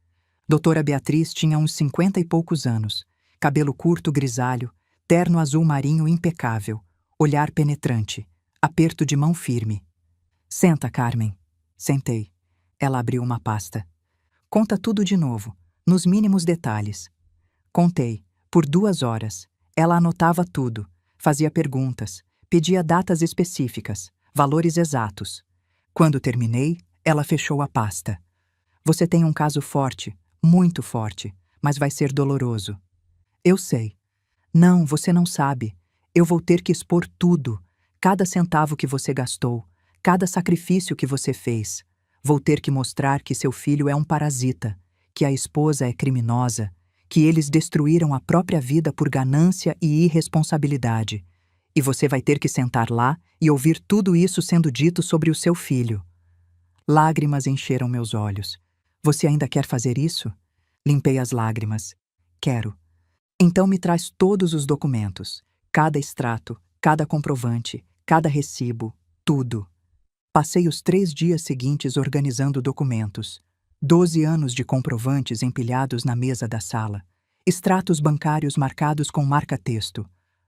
S1: Doutora Beatriz tinha uns 50 e poucos anos. Cabelo curto grisalho, terno azul marinho impecável, olhar penetrante, aperto de mão firme. Senta, Carmen. Sentei. Ela abriu uma pasta. Conta tudo de novo, nos mínimos detalhes. Contei, por 2 horas. Ela anotava tudo, fazia perguntas, pedia datas específicas, valores exatos. Quando terminei, ela fechou a pasta. Você tem um caso forte, muito forte, mas vai ser doloroso. Eu sei. Não, você não sabe. Eu vou ter que expor tudo, cada centavo que você gastou, cada sacrifício que você fez. Vou ter que mostrar que seu filho é um parasita, que a esposa é criminosa, que eles destruíram a própria vida por ganância e irresponsabilidade. E você vai ter que sentar lá e ouvir tudo isso sendo dito sobre o seu filho. Lágrimas encheram meus olhos. Você ainda quer fazer isso? Limpei as lágrimas. Quero. Então me traz todos os documentos, cada extrato, cada comprovante, cada recibo, tudo. Passei os 3 dias seguintes organizando documentos. 12 anos de comprovantes empilhados na mesa da sala. Extratos bancários marcados com marca-texto.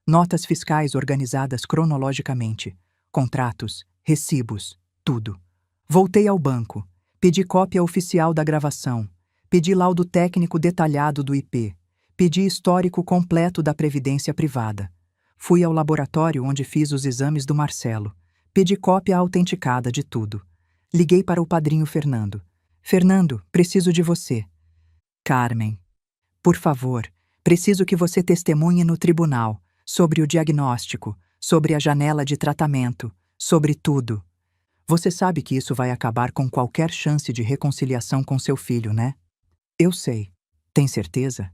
S1: Notas fiscais organizadas cronologicamente. Contratos, recibos, tudo. Voltei ao banco. Pedi cópia oficial da gravação. Pedi laudo técnico detalhado do IP. Pedi histórico completo da Previdência Privada. Fui ao laboratório onde fiz os exames do Marcelo. Pedi cópia autenticada de tudo. Liguei para o padrinho Fernando. Fernando, preciso de você. Carmen, por favor, preciso que você testemunhe no tribunal sobre o diagnóstico, sobre a janela de tratamento, sobre tudo. Você sabe que isso vai acabar com qualquer chance de reconciliação com seu filho, né? Eu sei. Tem certeza?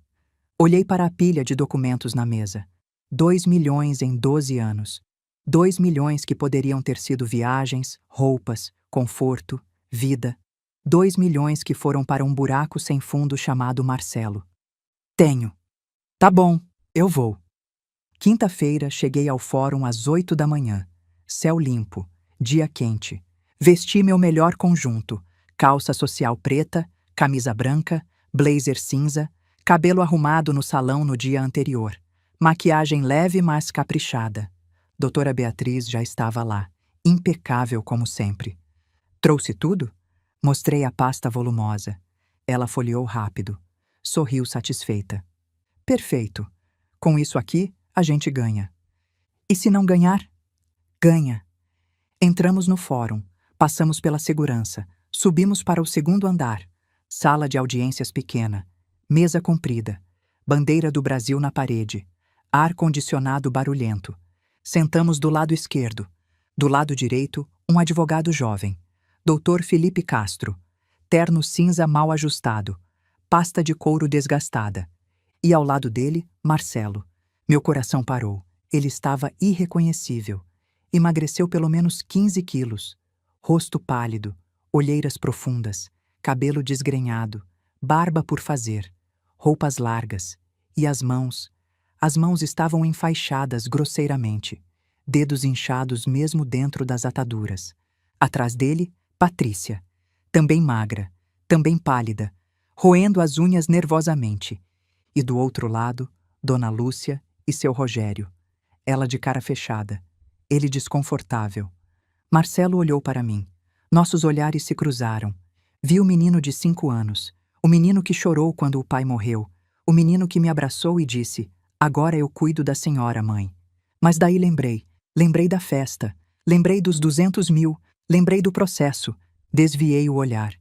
S1: Olhei para a pilha de documentos na mesa. 2 milhões em 12 anos. 2 milhões que poderiam ter sido viagens, roupas, conforto, vida. 2 milhões que foram para um buraco sem fundo chamado Marcelo. Tenho. Tá bom, eu vou. Quinta-feira cheguei ao fórum às 8 da manhã. Céu limpo, dia quente. Vesti meu melhor conjunto. Calça social preta, camisa branca, blazer cinza, cabelo arrumado no salão no dia anterior. Maquiagem leve, mas caprichada. Doutora Beatriz já estava lá, impecável como sempre. Trouxe tudo? Mostrei a pasta volumosa. Ela folheou rápido. Sorriu satisfeita. Perfeito. Com isso aqui, a gente ganha. E se não ganhar? Ganha. Entramos no fórum, passamos pela segurança, subimos para o 2º andar. Sala de audiências pequena, mesa comprida, bandeira do Brasil na parede, ar-condicionado barulhento. Sentamos do lado esquerdo. Do lado direito, um advogado jovem. Dr. Felipe Castro. Terno cinza mal ajustado. Pasta de couro desgastada. E ao lado dele, Marcelo. Meu coração parou. Ele estava irreconhecível. Emagreceu pelo menos 15 quilos. Rosto pálido, olheiras profundas, cabelo desgrenhado, barba por fazer, roupas largas. E as mãos? As mãos estavam enfaixadas grosseiramente, dedos inchados mesmo dentro das ataduras. Atrás dele, Patrícia, também magra, também pálida, roendo as unhas nervosamente. E do outro lado, Dona Lúcia e seu Rogério. Ela de cara fechada, ele desconfortável. Marcelo olhou para mim. Nossos olhares se cruzaram. Vi o menino de 5 anos, o menino que chorou quando o pai morreu, o menino que me abraçou e disse: "Agora eu cuido da senhora, mãe." Mas daí lembrei da festa, lembrei dos 200 mil, lembrei do processo. Desviei o olhar.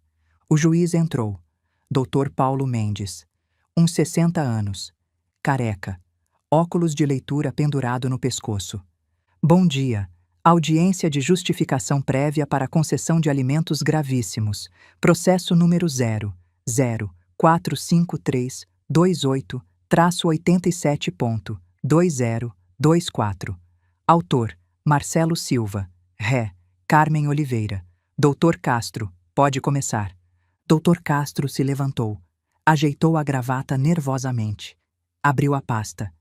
S1: O juiz entrou. Dr. Paulo Mendes. Uns 60 anos. Careca. Óculos de leitura pendurado no pescoço. Bom dia. Audiência de justificação prévia para concessão de alimentos gravíssimos. Processo número 0045328-87.2024. Autor: Marcelo Silva. Ré: Carmen Oliveira. Doutor Castro, pode começar. Doutor Castro se levantou. Ajeitou a gravata nervosamente. Abriu a pasta.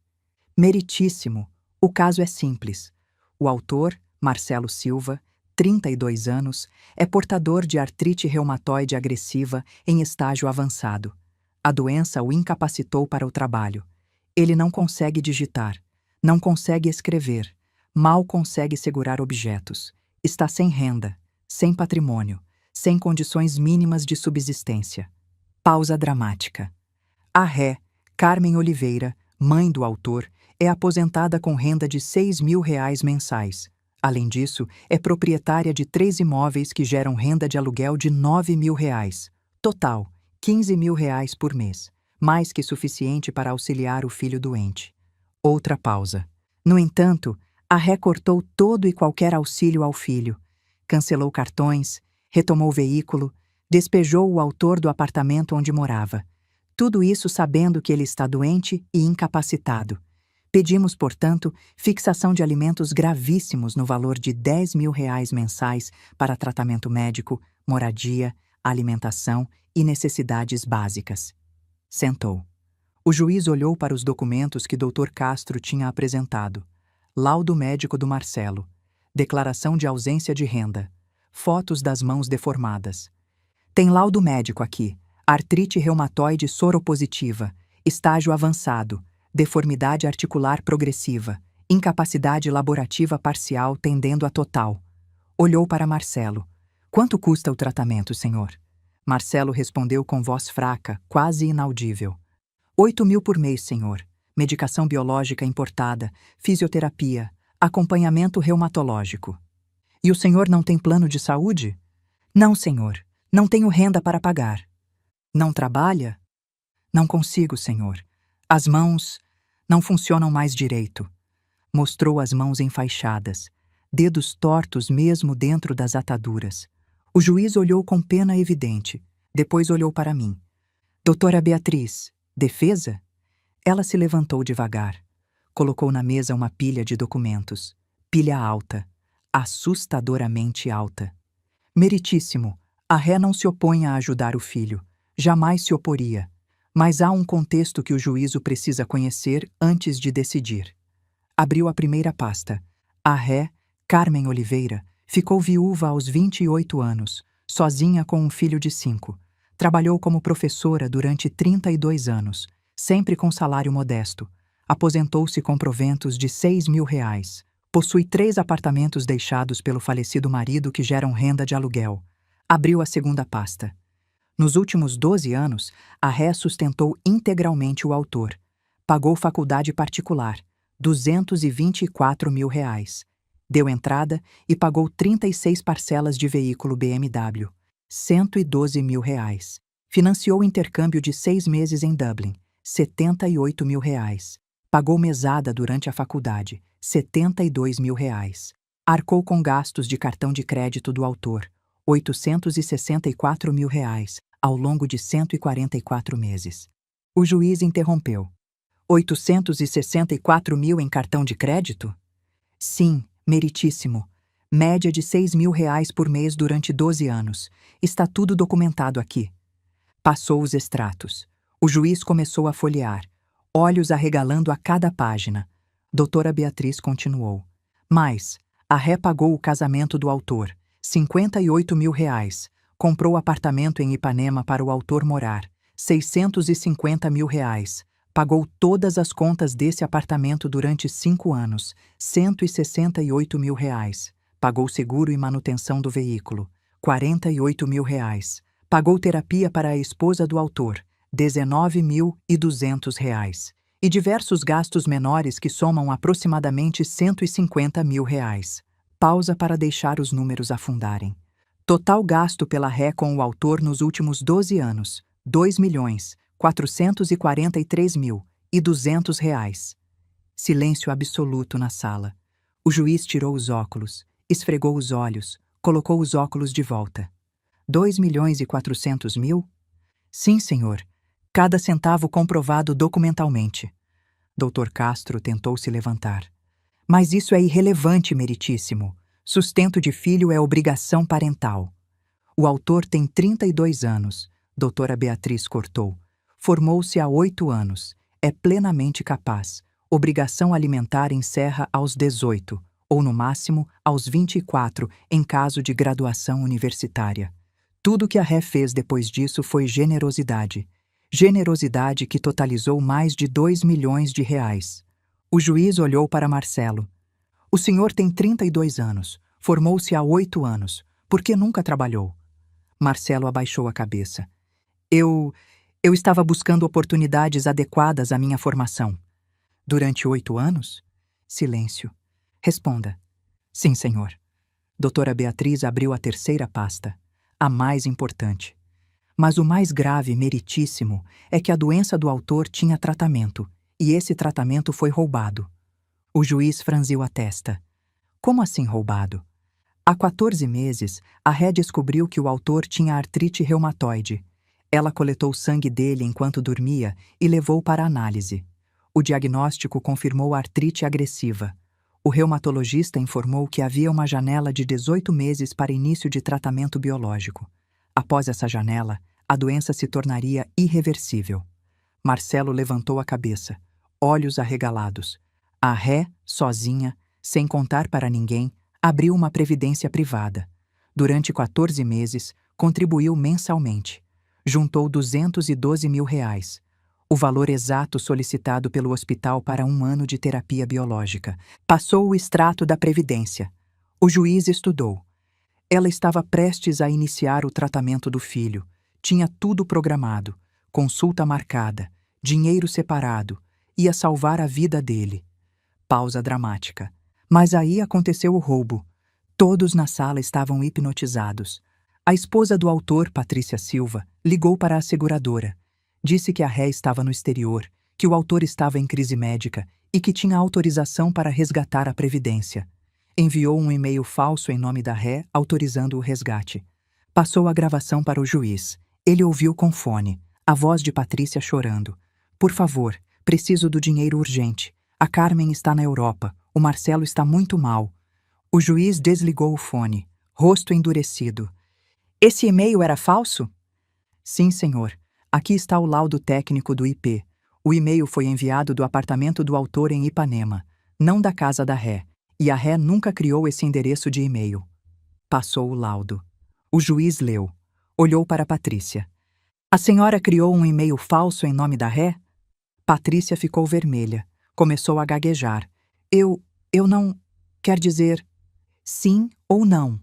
S1: Meritíssimo. O caso é simples. O autor, Marcelo Silva, 32 anos, é portador de artrite reumatoide agressiva em estágio avançado. A doença o incapacitou para o trabalho. Ele não consegue digitar, não consegue escrever, mal consegue segurar objetos. Está sem renda, sem patrimônio, sem condições mínimas de subsistência. Pausa dramática. A Ré, Carmen Oliveira, mãe do autor, é aposentada com renda de R$ 6.000 mensais. Além disso, é proprietária de 3 imóveis que geram renda de aluguel de R$ 9.000. Total, R$ 15.000 por mês, mais que suficiente para auxiliar o filho doente. Outra pausa. No entanto, a Ré cortou todo e qualquer auxílio ao filho. Cancelou cartões, retomou o veículo, despejou o autor do apartamento onde morava. Tudo isso sabendo que ele está doente e incapacitado. Pedimos, portanto, fixação de alimentos gravíssimos no valor de R$ 10.000 mensais para tratamento médico, moradia, alimentação e necessidades básicas. Sentou. O juiz olhou para os documentos que Dr. Castro tinha apresentado. Laudo médico do Marcelo. Declaração de ausência de renda. Fotos das mãos deformadas. Tem laudo médico aqui. Artrite reumatoide soropositiva. Estágio avançado. Deformidade articular progressiva, incapacidade laborativa parcial tendendo a total. Olhou para Marcelo. Quanto custa o tratamento, senhor? Marcelo respondeu com voz fraca, quase inaudível. R$ 8.000 por mês, senhor. Medicação biológica importada, fisioterapia, acompanhamento reumatológico. E o senhor não tem plano de saúde? Não, senhor. Não tenho renda para pagar. Não trabalha? Não consigo, senhor. As mãos não funcionam mais direito. Mostrou as mãos enfaixadas, dedos tortos mesmo dentro das ataduras. O juiz olhou com pena evidente, depois olhou para mim. Doutora Beatriz, defesa? Ela se levantou devagar. Colocou na mesa uma pilha de documentos. Pilha alta, assustadoramente alta. Meritíssimo, a Ré não se opõe a ajudar o filho. Jamais se oporia. Mas há um contexto que o juízo precisa conhecer antes de decidir. Abriu a primeira pasta. A Ré, Carmen Oliveira, ficou viúva aos 28 anos, sozinha com um filho de 5. Trabalhou como professora durante 32 anos, sempre com salário modesto. Aposentou-se com proventos de R$ 6.000. Possui 3 apartamentos deixados pelo falecido marido que geram renda de aluguel. Abriu a segunda pasta. Nos últimos 12 anos, a Ré sustentou integralmente o autor. Pagou faculdade particular, R$ 224.000. Deu entrada e pagou 36 parcelas de veículo BMW, R$ 112.000. Financiou intercâmbio de 6 meses em Dublin, R$ 78.000. Pagou mesada durante a faculdade, R$ 72.000. Arcou com gastos de cartão de crédito do autor, R$ 864.000, ao longo de 144 meses. O juiz interrompeu. 864 mil em cartão de crédito? Sim, meritíssimo. Média de R$ 6.000 por mês durante 12 anos. Está tudo documentado aqui. Passou os extratos. O juiz começou a folhear, olhos arregalando a cada página. Doutora Beatriz continuou. Mas a Ré pagou o casamento do autor, R$ 58.000. Comprou apartamento em Ipanema para o autor morar, R$ 650.000. Pagou todas as contas desse apartamento durante 5 anos, R$ 168.000. Pagou seguro e manutenção do veículo, R$ 48.000. Pagou terapia para a esposa do autor, R$ 19.200. E diversos gastos menores que somam aproximadamente R$ 150.000. Pausa para deixar os números afundarem. Total gasto pela ré com o autor nos últimos 12 anos, R$ 2.443.200. Silêncio absoluto na sala. O juiz tirou os óculos, esfregou os olhos, colocou os óculos de volta. 2.400.000? Sim, senhor. Cada centavo comprovado documentalmente. Dr. Castro tentou se levantar. Mas isso é irrelevante, meritíssimo. Sustento de filho é obrigação parental. O autor tem 32 anos. Doutora Beatriz cortou. Formou-se há 8 anos. É plenamente capaz. Obrigação alimentar encerra aos 18, ou no máximo aos 24, em caso de graduação universitária. Tudo que a ré fez depois disso foi generosidade. Generosidade que totalizou mais de R$ 2 milhões. O juiz olhou para Marcelo. O senhor tem 32 anos. Formou-se há 8 anos. Por que nunca trabalhou? Marcelo abaixou a cabeça. Eu estava buscando oportunidades adequadas à minha formação. Durante 8 anos? Silêncio. Responda. Sim, senhor. Doutora Beatriz abriu a terceira pasta, a mais importante. Mas o mais grave, meritíssimo, é que a doença do autor tinha tratamento, e esse tratamento foi roubado. O juiz franziu a testa. Como assim roubado? Há 14 meses, a ré descobriu que o autor tinha artrite reumatoide. Ela coletou sangue dele enquanto dormia e levou para análise. O diagnóstico confirmou artrite agressiva. O reumatologista informou que havia uma janela de 18 meses para início de tratamento biológico. Após essa janela, a doença se tornaria irreversível. Marcelo levantou a cabeça, olhos arregalados. A ré, sozinha, sem contar para ninguém, abriu uma previdência privada. Durante 14 meses, contribuiu mensalmente. Juntou R$ 212.000. O valor exato solicitado pelo hospital para 1 ano de terapia biológica. Passou o extrato da Previdência. O juiz estudou. Ela estava prestes a iniciar o tratamento do filho. Tinha tudo programado. Consulta marcada. Dinheiro separado. Ia salvar a vida dele. Pausa dramática. Mas aí aconteceu o roubo. Todos na sala estavam hipnotizados. A esposa do autor, Patrícia Silva, ligou para a seguradora. Disse que a ré estava no exterior, que o autor estava em crise médica e que tinha autorização para resgatar a previdência. Enviou um e-mail falso em nome da ré, autorizando o resgate. Passou a gravação para o juiz. Ele ouviu com fone, a voz de Patrícia chorando. Por favor, preciso do dinheiro urgente. A Carmen está na Europa. O Marcelo está muito mal. O juiz desligou o fone, rosto endurecido. Esse e-mail era falso? Sim, senhor. Aqui está o laudo técnico do IP. O e-mail foi enviado do apartamento do autor em Ipanema, não da casa da ré, e a ré nunca criou esse endereço de e-mail. Passou o laudo. O juiz leu. Olhou para Patrícia. A senhora criou um e-mail falso em nome da ré? Patrícia ficou vermelha. Começou a gaguejar. Eu não... Quer dizer... Sim ou não?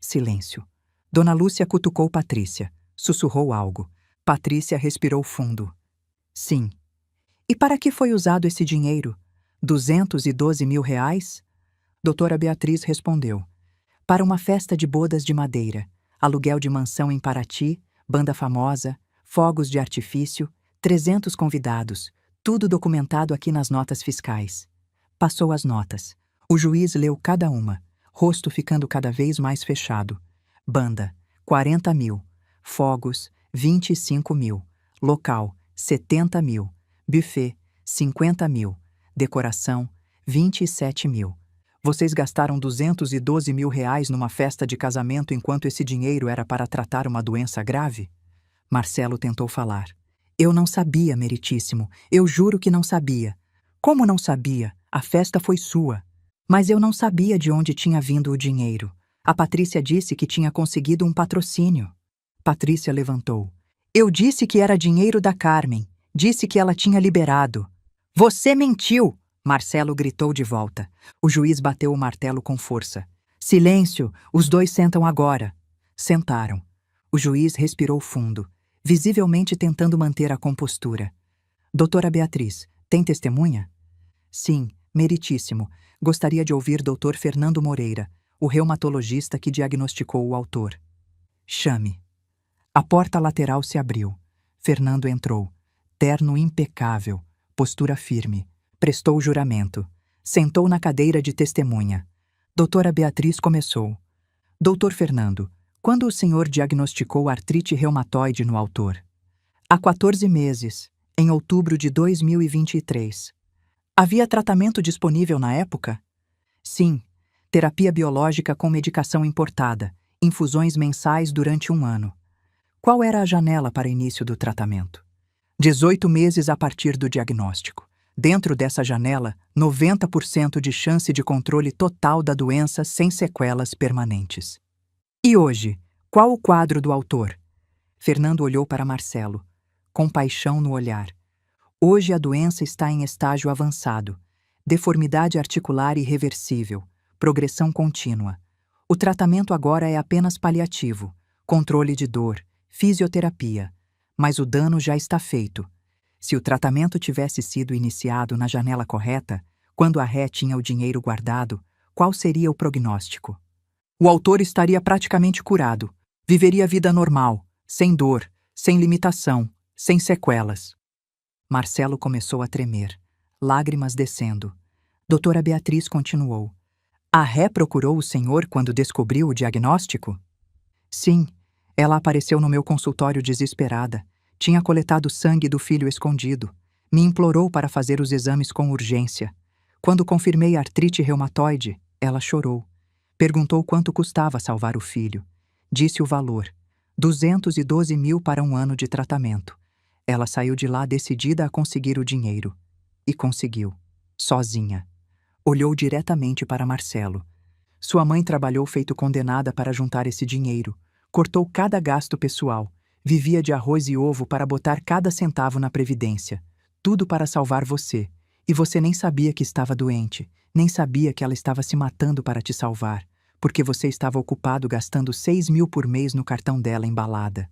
S1: Silêncio. Dona Lúcia cutucou Patrícia. Sussurrou algo. Patrícia respirou fundo. Sim. E para que foi usado esse dinheiro? R$ 212.000? Doutora Beatriz respondeu. Para uma festa de bodas de madeira, aluguel de mansão em Paraty, banda famosa, fogos de artifício, 300 convidados, tudo documentado aqui nas notas fiscais. Passou as notas. O juiz leu cada uma, rosto ficando cada vez mais fechado. Banda, 40.000. Fogos, 25.000. Local, 70.000. Buffet, 50.000. Decoração, 27.000. Vocês gastaram R$ 212.000 numa festa de casamento enquanto esse dinheiro era para tratar uma doença grave? Marcelo tentou falar. Eu não sabia, meritíssimo. Eu juro que não sabia. Como não sabia? A festa foi sua. Mas eu não sabia de onde tinha vindo o dinheiro. A Patrícia disse que tinha conseguido um patrocínio. Patrícia levantou. Eu disse que era dinheiro da Carmen. Disse que ela tinha liberado. Você mentiu! Marcelo gritou de volta. O juiz bateu o martelo com força. Silêncio! Os dois sentam agora. Sentaram. O juiz respirou fundo, visivelmente tentando manter a compostura. Doutora Beatriz, tem testemunha? Sim, meritíssimo. Gostaria de ouvir Dr. Fernando Moreira, o reumatologista que diagnosticou o autor. Chame. A porta lateral se abriu. Fernando entrou. Terno impecável, postura firme. Prestou juramento. Sentou na cadeira de testemunha. Doutora Beatriz começou. Doutor Fernando, quando o senhor diagnosticou artrite reumatoide no autor? Há 14 meses, em outubro de 2023. Havia tratamento disponível na época? Sim, terapia biológica com medicação importada, infusões mensais durante 1 ano. Qual era a janela para início do tratamento? 18 meses a partir do diagnóstico. Dentro dessa janela, 90% de chance de controle total da doença sem sequelas permanentes. E hoje, qual o quadro do autor? Fernando olhou para Marcelo, compaixão no olhar. Hoje a doença está em estágio avançado. Deformidade articular irreversível, progressão contínua. O tratamento agora é apenas paliativo, controle de dor, fisioterapia. Mas o dano já está feito. Se o tratamento tivesse sido iniciado na janela correta, quando a ré tinha o dinheiro guardado, qual seria o prognóstico? O autor estaria praticamente curado, viveria vida normal, sem dor, sem limitação, sem sequelas. Marcelo começou a tremer, lágrimas descendo. Doutora Beatriz continuou. A ré procurou o senhor quando descobriu o diagnóstico? Sim, ela apareceu no meu consultório desesperada. Tinha coletado sangue do filho escondido. Me implorou para fazer os exames com urgência. Quando confirmei artrite reumatoide, ela chorou. Perguntou quanto custava salvar o filho. Disse o valor. 212 mil para 1 ano de tratamento. Ela saiu de lá decidida a conseguir o dinheiro. E conseguiu. Sozinha. Olhou diretamente para Marcelo. Sua mãe trabalhou feito condenada para juntar esse dinheiro. Cortou cada gasto pessoal. Vivia de arroz e ovo para botar cada centavo na previdência. Tudo para salvar você. E você nem sabia que estava doente. Nem sabia que ela estava se matando para te salvar. Porque você estava ocupado gastando 6 mil por mês no cartão dela embalada.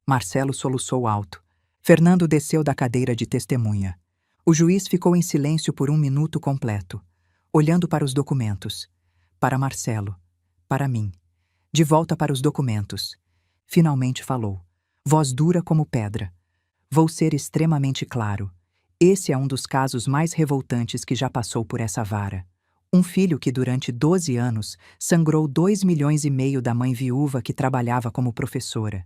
S1: Marcelo soluçou alto. Fernando desceu da cadeira de testemunha. O juiz ficou em silêncio por 1 minuto completo, olhando para os documentos. Para Marcelo. Para mim. De volta para os documentos. Finalmente falou. Voz dura como pedra. Vou ser extremamente claro. Esse é um dos casos mais revoltantes que já passou por essa vara. Um filho que durante 12 anos sangrou 2,5 milhões da mãe viúva que trabalhava como professora.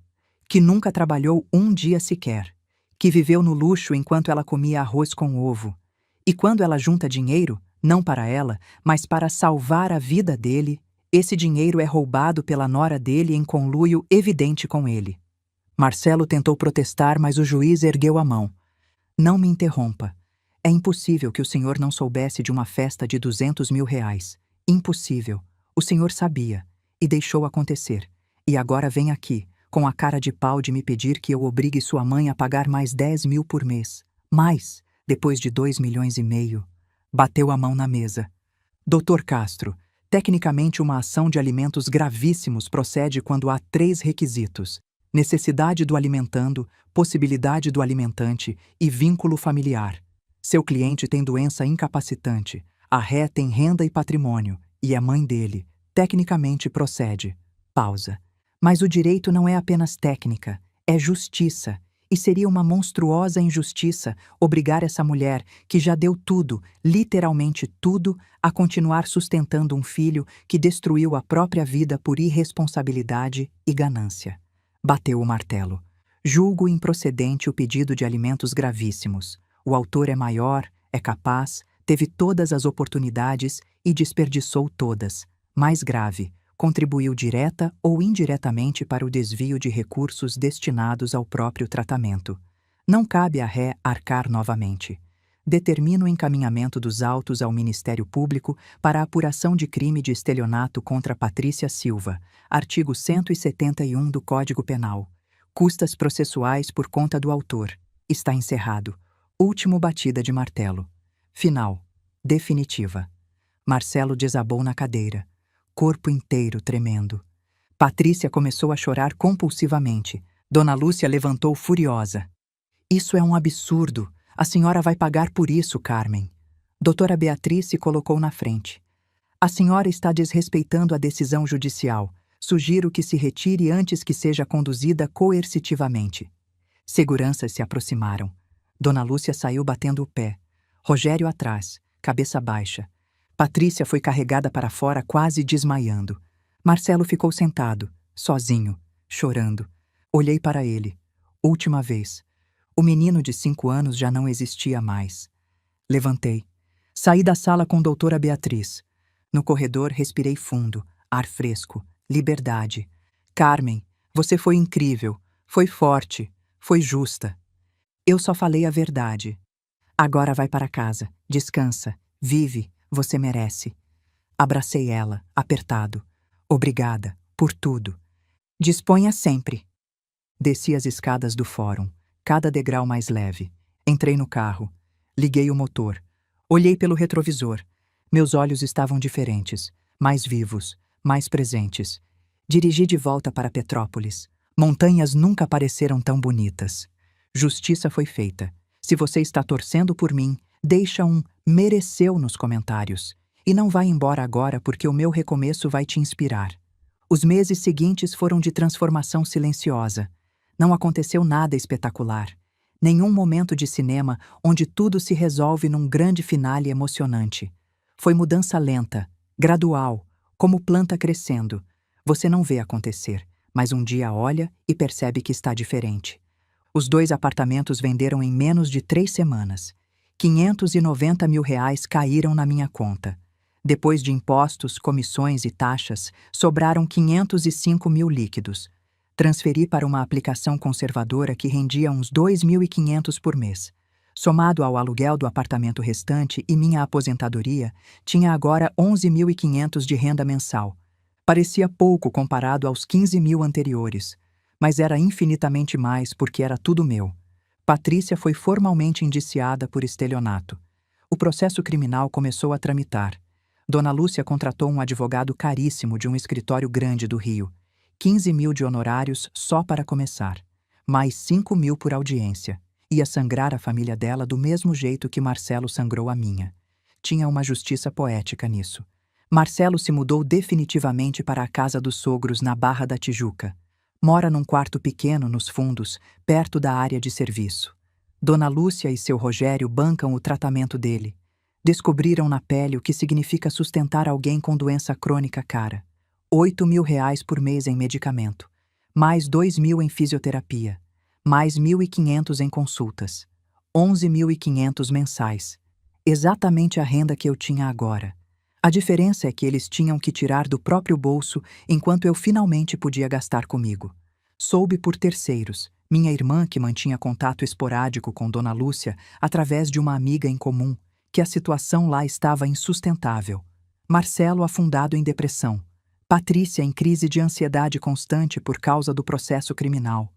S1: Que nunca trabalhou 1 dia sequer. Que viveu no luxo enquanto ela comia arroz com ovo. E quando ela junta dinheiro, não para ela, mas para salvar a vida dele, esse dinheiro é roubado pela nora dele em conluio evidente com ele. Marcelo tentou protestar, mas o juiz ergueu a mão. Não me interrompa. É impossível que o senhor não soubesse de uma festa de 200 mil reais. Impossível. O senhor sabia. E deixou acontecer. E agora vem aqui, com a cara de pau de me pedir que eu obrigue sua mãe a pagar mais 10 mil por mês. Mais, depois de 2,5 milhões. Bateu a mão na mesa. Doutor Castro, tecnicamente uma ação de alimentos gravíssimos procede quando há 3 requisitos. Necessidade do alimentando, possibilidade do alimentante e vínculo familiar. Seu cliente tem doença incapacitante, a ré tem renda e patrimônio, e é mãe dele. Tecnicamente procede. Pausa. Mas o direito não é apenas técnica, é justiça. E seria uma monstruosa injustiça obrigar essa mulher, que já deu tudo, literalmente tudo, a continuar sustentando um filho que destruiu a própria vida por irresponsabilidade e ganância. Bateu o martelo. Julgo improcedente o pedido de alimentos gravíssimos. O autor é maior, é capaz, teve todas as oportunidades e desperdiçou todas. Mais grave, contribuiu direta ou indiretamente para o desvio de recursos destinados ao próprio tratamento. Não cabe à ré arcar novamente. Determina o encaminhamento dos autos ao Ministério Público para a apuração de crime de estelionato contra Patrícia Silva, artigo 171 do Código Penal. Custas processuais por conta do autor. Está encerrado. Último batida de martelo. Final. Definitiva. Marcelo desabou na cadeira. corpo inteiro tremendo. Patrícia começou a chorar compulsivamente. Dona Lúcia levantou furiosa. Isso é um absurdo. A senhora vai pagar por isso, Carmen. Doutora Beatriz se colocou na frente. A senhora está desrespeitando a decisão judicial. Sugiro que se retire antes que seja conduzida coercitivamente. Seguranças se aproximaram. Dona Lúcia saiu batendo o pé. Rogério atrás, cabeça baixa. Patrícia foi carregada para fora quase desmaiando. Marcelo ficou sentado, sozinho, chorando. Olhei para ele. Última vez. O menino de 5 anos já não existia mais. Levantei. Saí da sala com doutora Beatriz. No corredor respirei fundo, ar fresco, liberdade. Carmen, você foi incrível, foi forte, foi justa. Eu só falei a verdade. Agora vai para casa, descansa, vive, você merece. Abracei ela, apertado. Obrigada, por tudo. Disponha sempre. Desci as escadas do fórum, cada degrau mais leve. Entrei no carro. Liguei o motor. Olhei pelo retrovisor. Meus olhos estavam diferentes, mais vivos, mais presentes. Dirigi de volta para Petrópolis. Montanhas nunca pareceram tão bonitas. Justiça foi feita. Se você está torcendo por mim, deixa um "mereceu" nos comentários. E não vá embora agora porque o meu recomeço vai te inspirar. Os meses seguintes foram de transformação silenciosa. Não aconteceu nada espetacular. Nenhum momento de cinema onde tudo se resolve num grande finale emocionante. Foi mudança lenta, gradual, como planta crescendo. Você não vê acontecer, mas um dia olha e percebe que está diferente. Os 2 apartamentos venderam em menos de 3 semanas. 590 mil reais caíram na minha conta. Depois de impostos, comissões e taxas, sobraram 505 mil líquidos. Transferi para uma aplicação conservadora que rendia uns 2.500 por mês. Somado ao aluguel do apartamento restante e minha aposentadoria, tinha agora 11.500 de renda mensal. Parecia pouco comparado aos 15 mil anteriores, mas era infinitamente mais porque era tudo meu. Patrícia foi formalmente indiciada por estelionato. O processo criminal começou a tramitar. Dona Lúcia contratou um advogado caríssimo de um escritório grande do Rio. 15 mil de honorários só para começar. Mais 5 mil por audiência. Ia sangrar a família dela do mesmo jeito que Marcelo sangrou a minha. Tinha uma justiça poética nisso. Marcelo se mudou definitivamente para a casa dos sogros na Barra da Tijuca. Mora num quarto pequeno nos fundos, perto da área de serviço. Dona Lúcia e seu Rogério bancam o tratamento dele. Descobriram na pele o que significa sustentar alguém com doença crônica cara. 8 mil reais por mês em medicamento. Mais 2 mil em fisioterapia. Mais 1.500 em consultas. 11.500 mensais. Exatamente a renda que eu tinha agora. A diferença é que eles tinham que tirar do próprio bolso enquanto eu finalmente podia gastar comigo. Soube por terceiros, minha irmã que mantinha contato esporádico com Dona Lúcia através de uma amiga em comum, que a situação lá estava insustentável. Marcelo afundado em depressão. Patrícia em crise de ansiedade constante por causa do processo criminal.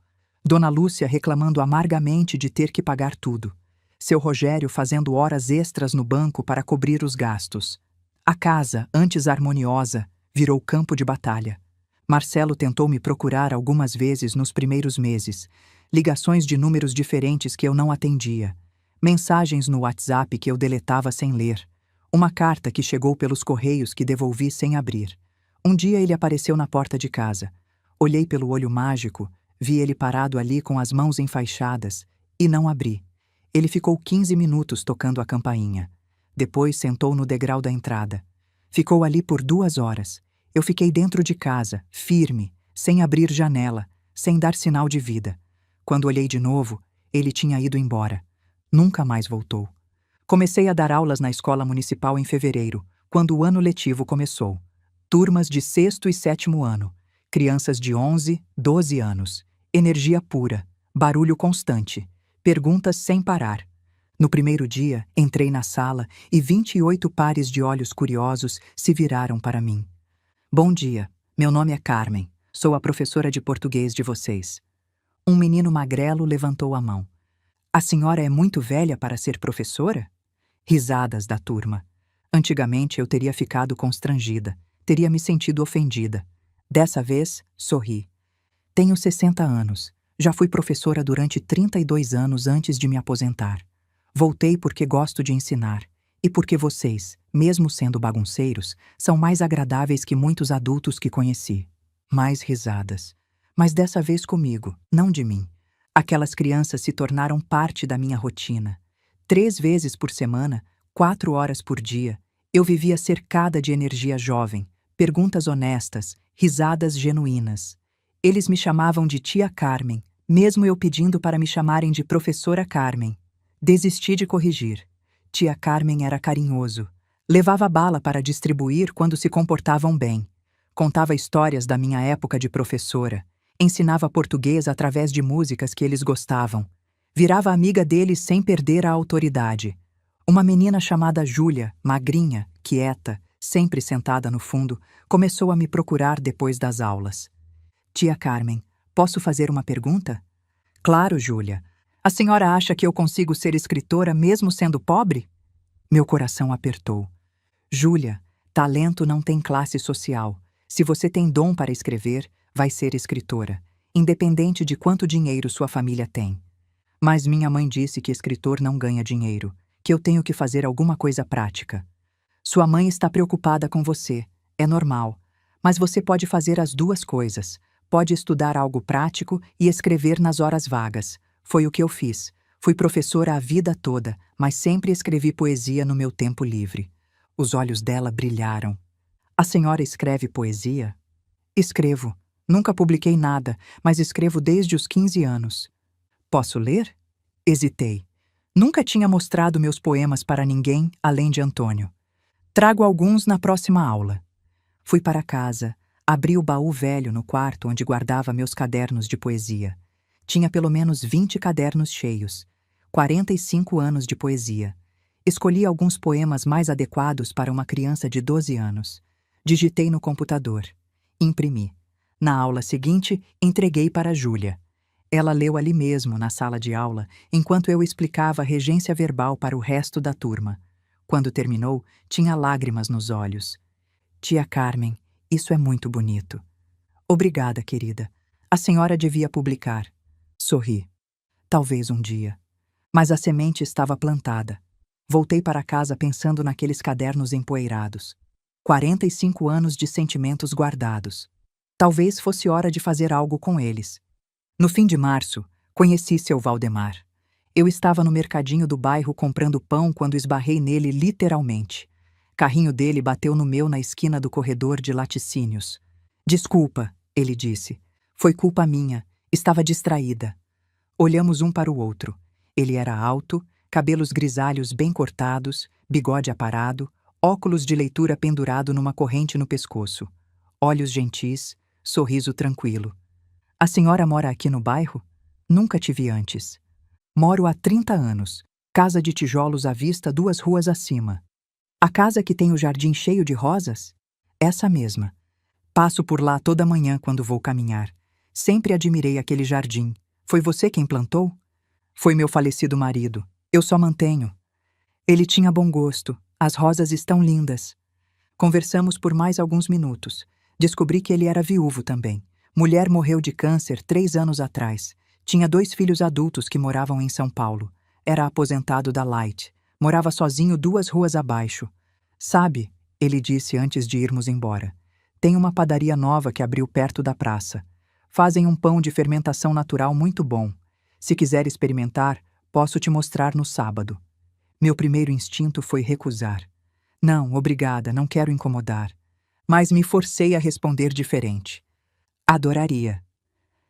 S1: Dona Lúcia reclamando amargamente de ter que pagar tudo. Seu Rogério fazendo horas extras no banco para cobrir os gastos. A casa, antes harmoniosa, virou campo de batalha. Marcelo tentou me procurar algumas vezes nos primeiros meses. Ligações de números diferentes que eu não atendia. Mensagens no WhatsApp que eu deletava sem ler. Uma carta que chegou pelos correios que devolvi sem abrir. Um dia ele apareceu na porta de casa. Olhei pelo olho mágico, vi ele parado ali com as mãos enfaixadas, e não abri. Ele ficou 15 minutos tocando a campainha. Depois sentou no degrau da entrada. Ficou ali por 2 horas. Eu fiquei dentro de casa, firme, sem abrir janela, sem dar sinal de vida. Quando olhei de novo, ele tinha ido embora. Nunca mais voltou. Comecei a dar aulas na escola municipal em fevereiro, quando o ano letivo começou. Turmas de 6º e 7º ano. Crianças de 11, 12 anos. Energia pura. Barulho constante. Perguntas sem parar. No primeiro dia, entrei na sala e 28 pares de olhos curiosos se viraram para mim. Bom dia, meu nome é Carmen. Sou a professora de português de vocês. Um menino magrelo levantou a mão. A senhora é muito velha para ser professora? Risadas da turma. Antigamente eu teria ficado constrangida. teria me sentido ofendida. Dessa vez, sorri. Tenho 60 anos. Já fui professora durante 32 anos antes de me aposentar. Voltei porque gosto de ensinar. E porque vocês, mesmo sendo bagunceiros, são mais agradáveis que muitos adultos que conheci. Mais risadas. Mas dessa vez comigo, não de mim. Aquelas crianças se tornaram parte da minha rotina. 3 vezes por semana, 4 horas por dia, eu vivia cercada de energia jovem, perguntas honestas, risadas genuínas. Eles me chamavam de tia Carmen, mesmo eu pedindo para me chamarem de professora Carmen. Desisti de corrigir. Tia Carmen era carinhoso. Levava bala para distribuir quando se comportavam bem. Contava histórias da minha época de professora. Ensinava português através de músicas que eles gostavam. Virava amiga deles sem perder a autoridade. Uma menina chamada Júlia, magrinha, quieta, sempre sentada no fundo, começou a me procurar depois das aulas. Tia Carmen, posso fazer uma pergunta? Claro, Júlia. A senhora acha que eu consigo ser escritora mesmo sendo pobre? Meu coração apertou. Júlia, talento não tem classe social. Se você tem dom para escrever, vai ser escritora, independente de quanto dinheiro sua família tem. Mas minha mãe disse que escritor não ganha dinheiro, que eu tenho que fazer alguma coisa prática. Sua mãe está preocupada com você, é normal. Mas você pode fazer as duas coisas. Pode estudar algo prático e escrever nas horas vagas. Foi o que eu fiz. Fui professora a vida toda, mas sempre escrevi poesia no meu tempo livre. Os olhos dela brilharam. A senhora escreve poesia? Escrevo. Nunca publiquei nada, mas escrevo desde os 15 anos. Posso ler? Hesitei. Nunca tinha mostrado meus poemas para ninguém, além de Antônio. Trago alguns na próxima aula. Fui para casa, abri o baú velho no quarto onde guardava meus cadernos de poesia. Tinha pelo menos 20 cadernos cheios. 45 anos de poesia. Escolhi alguns poemas mais adequados para uma criança de 12 anos. Digitei no computador. Imprimi. Na aula seguinte, entreguei para Júlia. Ela leu ali mesmo, na sala de aula, enquanto eu explicava a regência verbal para o resto da turma. Quando terminou, tinha lágrimas nos olhos. Tia Carmen, isso é muito bonito. Obrigada, querida. A senhora devia publicar. Sorri. Talvez um dia. Mas a semente estava plantada. Voltei para casa pensando naqueles cadernos empoeirados. 45 anos de sentimentos guardados. Talvez fosse hora de fazer algo com eles. No fim de março, conheci seu Valdemar. Eu estava no mercadinho do bairro comprando pão quando esbarrei nele literalmente. Carrinho dele bateu no meu na esquina do corredor de laticínios. Desculpa, ele disse. Foi culpa minha. Estava distraída. Olhamos um para o outro. Ele era alto, cabelos grisalhos bem cortados, bigode aparado, óculos de leitura pendurado numa corrente no pescoço. Olhos gentis, sorriso tranquilo. A senhora mora aqui no bairro? Nunca te vi antes. Moro há 30 anos. Casa de tijolos à vista 2 ruas acima. A casa que tem o jardim cheio de rosas? Essa mesma. Passo por lá toda manhã quando vou caminhar. Sempre admirei aquele jardim. Foi você quem plantou? Foi meu falecido marido. Eu só mantenho. Ele tinha bom gosto. As rosas estão lindas. Conversamos por mais alguns minutos. Descobri que ele era viúvo também. Mulher morreu de câncer 3 anos atrás. Tinha 2 filhos adultos que moravam em São Paulo. Era aposentado da Light. Morava sozinho 2 ruas abaixo. Sabe, ele disse antes de irmos embora. Tem uma padaria nova que abriu perto da praça. Fazem um pão de fermentação natural muito bom. Se quiser experimentar, posso te mostrar no sábado. Meu primeiro instinto foi recusar. Não, obrigada, não quero incomodar. Mas me forcei a responder diferente. Adoraria.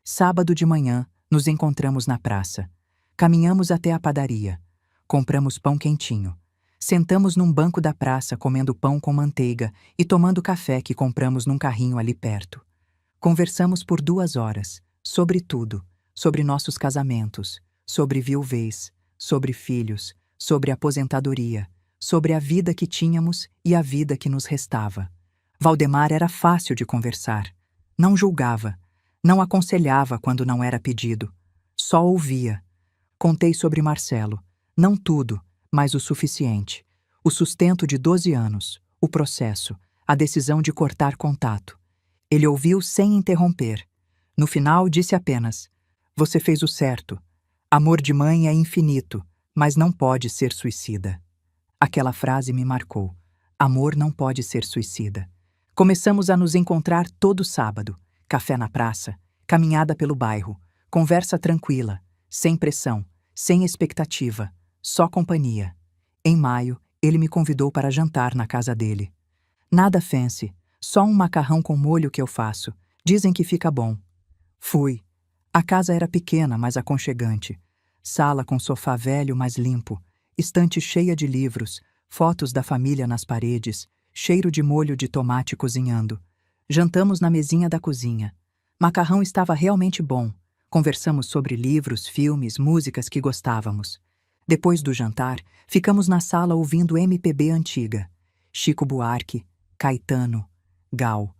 S1: Sábado de manhã, nos encontramos na praça. Caminhamos até a padaria. Compramos pão quentinho. Sentamos num banco da praça comendo pão com manteiga e tomando café que compramos num carrinho ali perto. Conversamos por 2 horas, sobre tudo, sobre nossos casamentos, sobre viuvez, sobre filhos, sobre aposentadoria, sobre a vida que tínhamos e a vida que nos restava. Valdemar era fácil de conversar. Não julgava, não aconselhava quando não era pedido. Só ouvia. Contei sobre Marcelo, não tudo, mas o suficiente. O sustento de 12 anos, o processo, a decisão de cortar contato. Ele ouviu sem interromper. No final, disse apenas: "Você fez o certo. Amor de mãe é infinito, mas não pode ser suicida." Aquela frase me marcou. Amor não pode ser suicida. Começamos a nos encontrar todo sábado. Café na praça, caminhada pelo bairro, conversa tranquila, sem pressão, sem expectativa, só companhia. Em maio, ele me convidou para jantar na casa dele. Nada fancy, só um macarrão com molho que eu faço. Dizem que fica bom. Fui. A casa era pequena, mas aconchegante. Sala com sofá velho, mas limpo. Estante cheia de livros, fotos da família nas paredes, cheiro de molho de tomate cozinhando. Jantamos na mesinha da cozinha. Macarrão estava realmente bom. Conversamos sobre livros, filmes, músicas que gostávamos. Depois do jantar, ficamos na sala ouvindo MPB antiga. Chico Buarque, Caetano, Gal.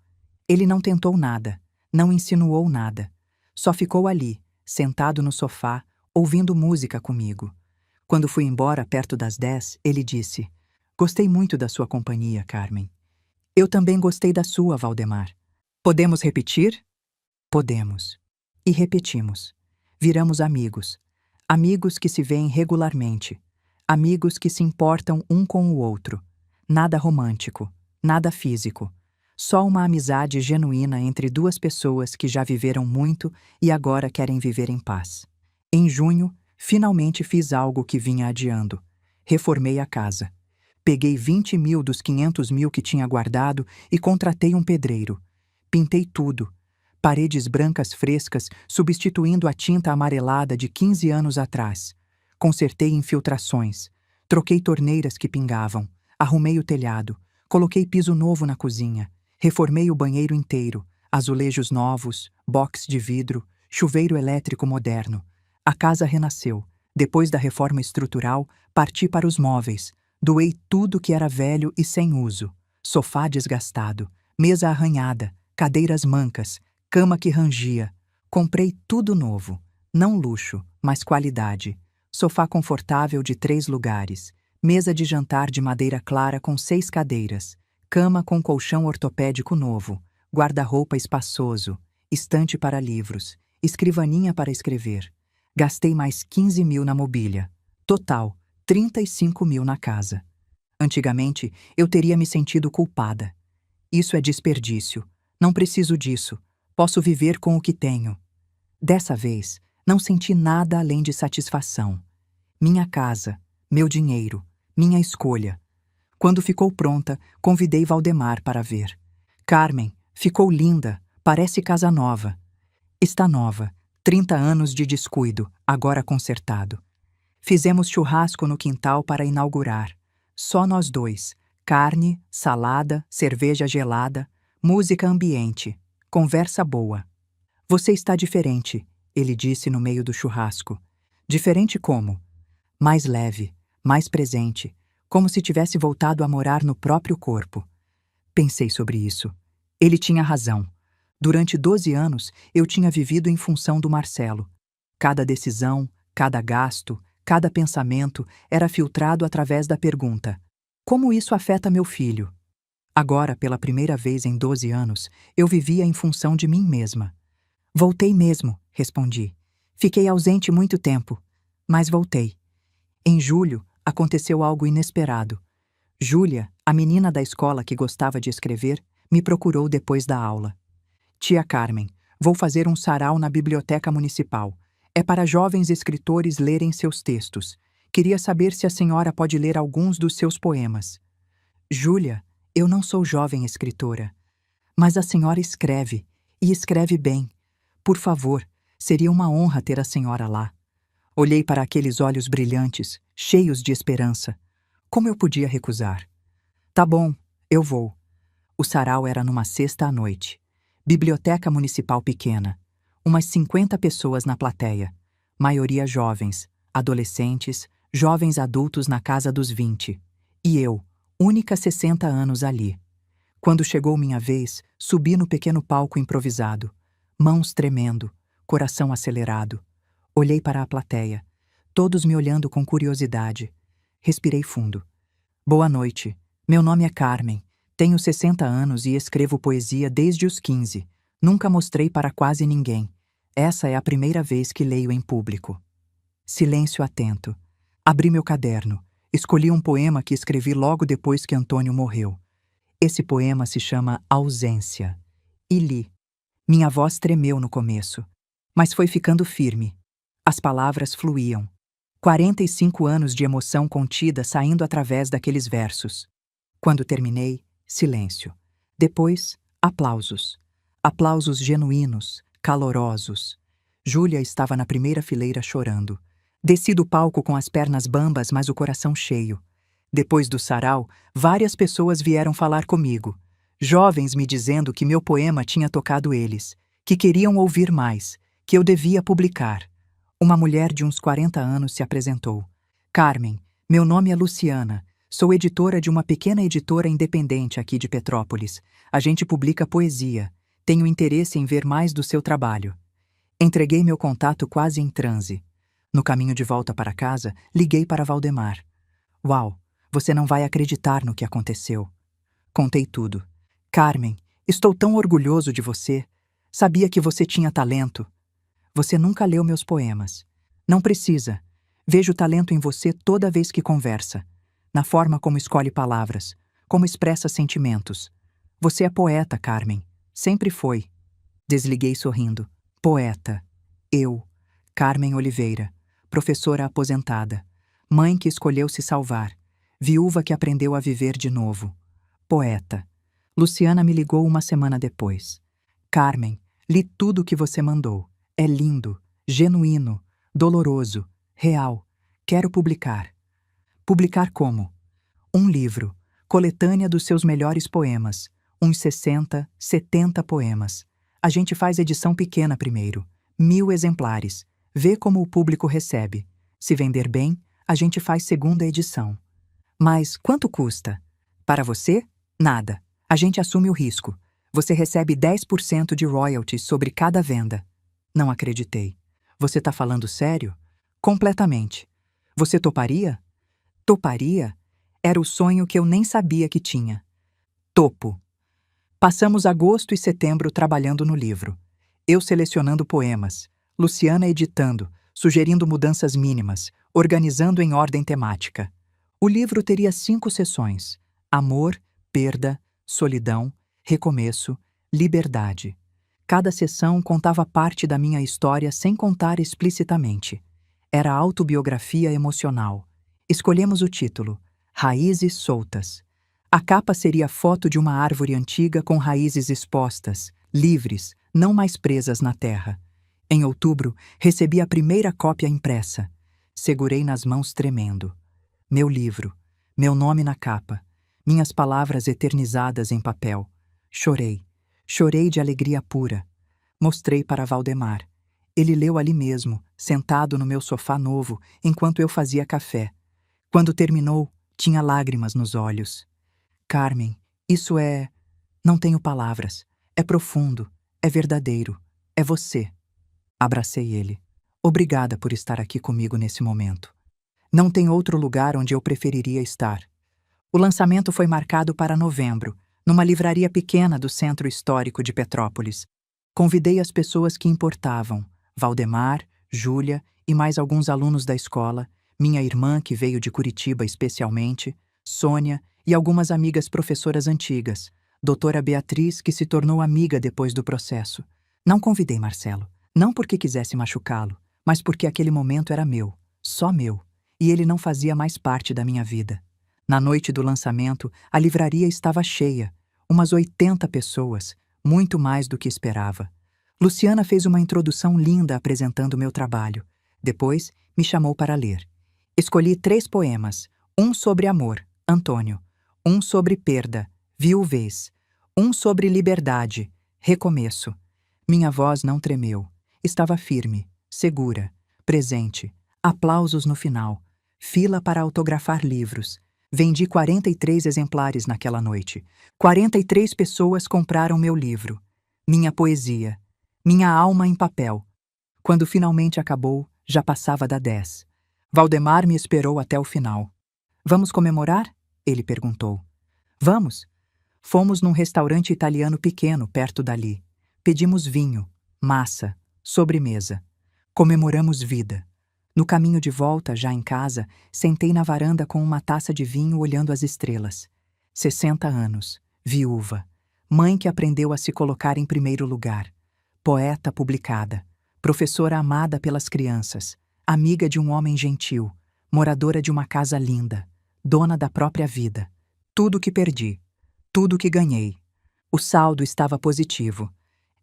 S1: Ele não tentou nada, não insinuou nada. Só ficou ali, sentado no sofá, ouvindo música comigo. Quando fui embora perto das 10, ele disse: "Gostei muito da sua companhia, Carmen." "Eu também gostei da sua, Valdemar." "Podemos repetir?" "Podemos." E repetimos. Viramos amigos. Amigos que se veem regularmente. Amigos que se importam um com o outro. Nada romântico, nada físico. Só uma amizade genuína entre duas pessoas que já viveram muito e agora querem viver em paz. Em junho, finalmente fiz algo que vinha adiando. Reformei a casa. Peguei 20 mil dos 500 mil que tinha guardado e contratei um pedreiro. Pintei tudo. Paredes brancas frescas, substituindo a tinta amarelada de 15 anos atrás. Consertei infiltrações. Troquei torneiras que pingavam. Arrumei o telhado. Coloquei piso novo na cozinha. Reformei o banheiro inteiro. Azulejos novos, box de vidro, chuveiro elétrico moderno. A casa renasceu. Depois da reforma estrutural, parti para os móveis. Doei tudo que era velho e sem uso. Sofá desgastado, mesa arranhada, cadeiras mancas, cama que rangia. Comprei tudo novo. Não luxo, mas qualidade. Sofá confortável de 3 lugares. Mesa de jantar de madeira clara com 6 cadeiras. Cama com colchão ortopédico novo. Guarda-roupa espaçoso. Estante para livros. Escrivaninha para escrever. Gastei mais 15 mil na mobília. Total, 35 mil na casa. Antigamente, eu teria me sentido culpada. Isso é desperdício. Não preciso disso. Posso viver com o que tenho. Dessa vez, não senti nada além de satisfação. Minha casa, meu dinheiro, minha escolha. Quando ficou pronta, convidei Valdemar para ver. "Carmen, ficou linda, parece casa nova." Está nova. 30 anos de descuido, agora consertado. Fizemos churrasco no quintal para inaugurar. Só nós dois. Carne, salada, cerveja gelada, música ambiente, conversa boa. "Você está diferente", ele disse no meio do churrasco. "Diferente como?" "Mais leve, mais presente, como se tivesse voltado a morar no próprio corpo." Pensei sobre isso. Ele tinha razão. Durante 12 anos, eu tinha vivido em função do Marcelo. Cada decisão, cada gasto, cada pensamento era filtrado através da pergunta: como isso afeta meu filho? Agora, pela primeira vez em 12 anos, eu vivia em função de mim mesma. "Voltei mesmo", respondi. "Fiquei ausente muito tempo, mas voltei." Em julho, aconteceu algo inesperado. Júlia, a menina da escola que gostava de escrever, me procurou depois da aula. "Tia Carmen, vou fazer um sarau na biblioteca municipal. É para jovens escritores lerem seus textos. Queria saber se a senhora pode ler alguns dos seus poemas." "Júlia, eu não sou jovem escritora. Mas a senhora escreve, e escreve bem. Por favor, seria uma honra ter a senhora lá." Olhei para aqueles olhos brilhantes, cheios de esperança. Como eu podia recusar? "Tá bom, eu vou." O sarau era numa sexta à noite. Biblioteca municipal pequena. Umas 50 pessoas na plateia. Maioria jovens, adolescentes, jovens adultos na casa dos 20. E eu, única 60 anos ali. Quando chegou minha vez, subi no pequeno palco improvisado. Mãos tremendo, coração acelerado. Olhei para a plateia, todos me olhando com curiosidade. Respirei fundo. "Boa noite. Meu nome é Carmen. Tenho 60 anos e escrevo poesia desde os 15. Nunca mostrei para quase ninguém. Essa é a primeira vez que leio em público. Silêncio atento. Abri meu caderno. Escolhi um poema que escrevi logo depois que Antônio morreu. Esse poema se chama Ausência. E li. Minha voz tremeu no começo, mas foi ficando firme. As palavras fluíam. 45 anos de emoção contida saindo através daqueles versos. Quando terminei, silêncio. Depois, aplausos. Aplausos genuínos, calorosos. Júlia estava na primeira fileira chorando. Desci do palco com as pernas bambas, mas o coração cheio. Depois do sarau, várias pessoas vieram falar comigo. Jovens me dizendo que meu poema tinha tocado eles, que queriam ouvir mais, que eu devia publicar. Uma mulher de uns 40 anos se apresentou. Carmen, meu nome é Luciana. Sou editora de uma pequena editora independente aqui de Petrópolis. A gente publica poesia. Tenho interesse em ver mais do seu trabalho. Entreguei meu contato quase em transe. No caminho de volta para casa, liguei para Valdemar. Uau, você não vai acreditar no que aconteceu. Contei tudo. Carmen, estou tão orgulhoso de você. Sabia que você tinha talento. Você nunca leu meus poemas. Não precisa. Vejo talento em você toda vez que conversa. Na forma como escolhe palavras, como expressa sentimentos. Você é poeta, Carmen. Sempre foi. Desliguei sorrindo. Poeta. Eu, Carmen Oliveira, professora aposentada, mãe que escolheu se salvar, viúva que aprendeu a viver de novo. Poeta. Luciana me ligou uma semana depois. Carmen, li tudo o que você mandou. É lindo, genuíno, doloroso, real. Quero publicar. Publicar como? Um livro, coletânea dos seus melhores poemas, uns 60, 70 poemas. A gente faz edição pequena primeiro, 1000 exemplares. Vê como o público recebe. Se vender bem, a gente faz segunda edição. Mas quanto custa? Para você, nada. A gente assume o risco. Você recebe 10% de royalties sobre cada venda. Não acreditei. Você tá falando sério? Completamente. Você toparia? Toparia? Era o sonho que eu nem sabia que tinha. Topo. Passamos agosto e setembro trabalhando no livro. Eu selecionando poemas, Luciana editando, sugerindo mudanças mínimas, organizando em ordem temática. O livro teria 5 seções: amor, perda, solidão, recomeço, liberdade. Cada seção contava parte da minha história sem contar explicitamente. Era autobiografia emocional. Escolhemos o título, Raízes Soltas. A capa seria foto de uma árvore antiga com raízes expostas, livres, não mais presas na terra. Em outubro, recebi a primeira cópia impressa. Segurei nas mãos tremendo. Meu livro, meu nome na capa, minhas palavras eternizadas em papel. Chorei. Chorei de alegria pura. Mostrei para Valdemar. Ele leu ali mesmo, sentado no meu sofá novo, enquanto eu fazia café. Quando terminou, tinha lágrimas nos olhos. Carmen, isso é... Não tenho palavras. É profundo, é verdadeiro, é você. Abracei ele. Obrigada por estar aqui comigo nesse momento. Não tem outro lugar onde eu preferiria estar. O lançamento foi marcado para novembro, numa livraria pequena do Centro Histórico de Petrópolis. Convidei as pessoas que importavam, Valdemar, Júlia e mais alguns alunos da escola, minha irmã que veio de Curitiba especialmente, Sônia e algumas amigas professoras antigas, doutora Beatriz, que se tornou amiga depois do processo. Não convidei Marcelo, não porque quisesse machucá-lo, mas porque aquele momento era meu, só meu, e ele não fazia mais parte da minha vida. Na noite do lançamento, a livraria estava cheia, umas 80 pessoas, muito mais do que esperava. Luciana fez uma introdução linda apresentando meu trabalho. Depois, me chamou para ler. Escolhi 3 poemas, um sobre amor, Antônio, um sobre perda, viuvez, um sobre liberdade, recomeço. Minha voz não tremeu. Estava firme, segura, presente. Aplausos no final. Fila para autografar livros. Vendi 43 exemplares naquela noite. 43 pessoas compraram meu livro. Minha poesia. Minha alma em papel. Quando finalmente acabou, já passava da 10. Valdemar me esperou até o final. Vamos comemorar? Ele perguntou. Vamos. Fomos num restaurante italiano pequeno perto dali. Pedimos vinho, massa, sobremesa. Comemoramos vida. No caminho de volta, já em casa, sentei na varanda com uma taça de vinho olhando as estrelas. 60 anos, viúva, mãe que aprendeu a se colocar em primeiro lugar, poeta publicada, professora amada pelas crianças, amiga de um homem gentil, moradora de uma casa linda, dona da própria vida. Tudo que perdi, tudo que ganhei. O saldo estava positivo.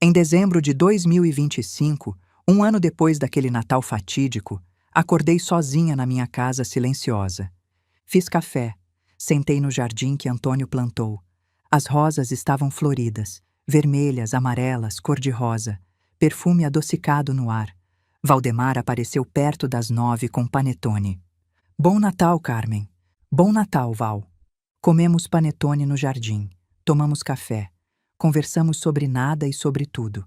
S1: Em dezembro de 2025, um ano depois daquele Natal fatídico, acordei sozinha na minha casa silenciosa. Fiz café, sentei no jardim que Antônio plantou. As rosas estavam floridas, vermelhas, amarelas, cor-de-rosa, perfume adocicado no ar. Valdemar apareceu perto das 9 com panetone. Bom Natal, Carmen. Bom Natal, Val. Comemos panetone no jardim, tomamos café, conversamos sobre nada e sobre tudo.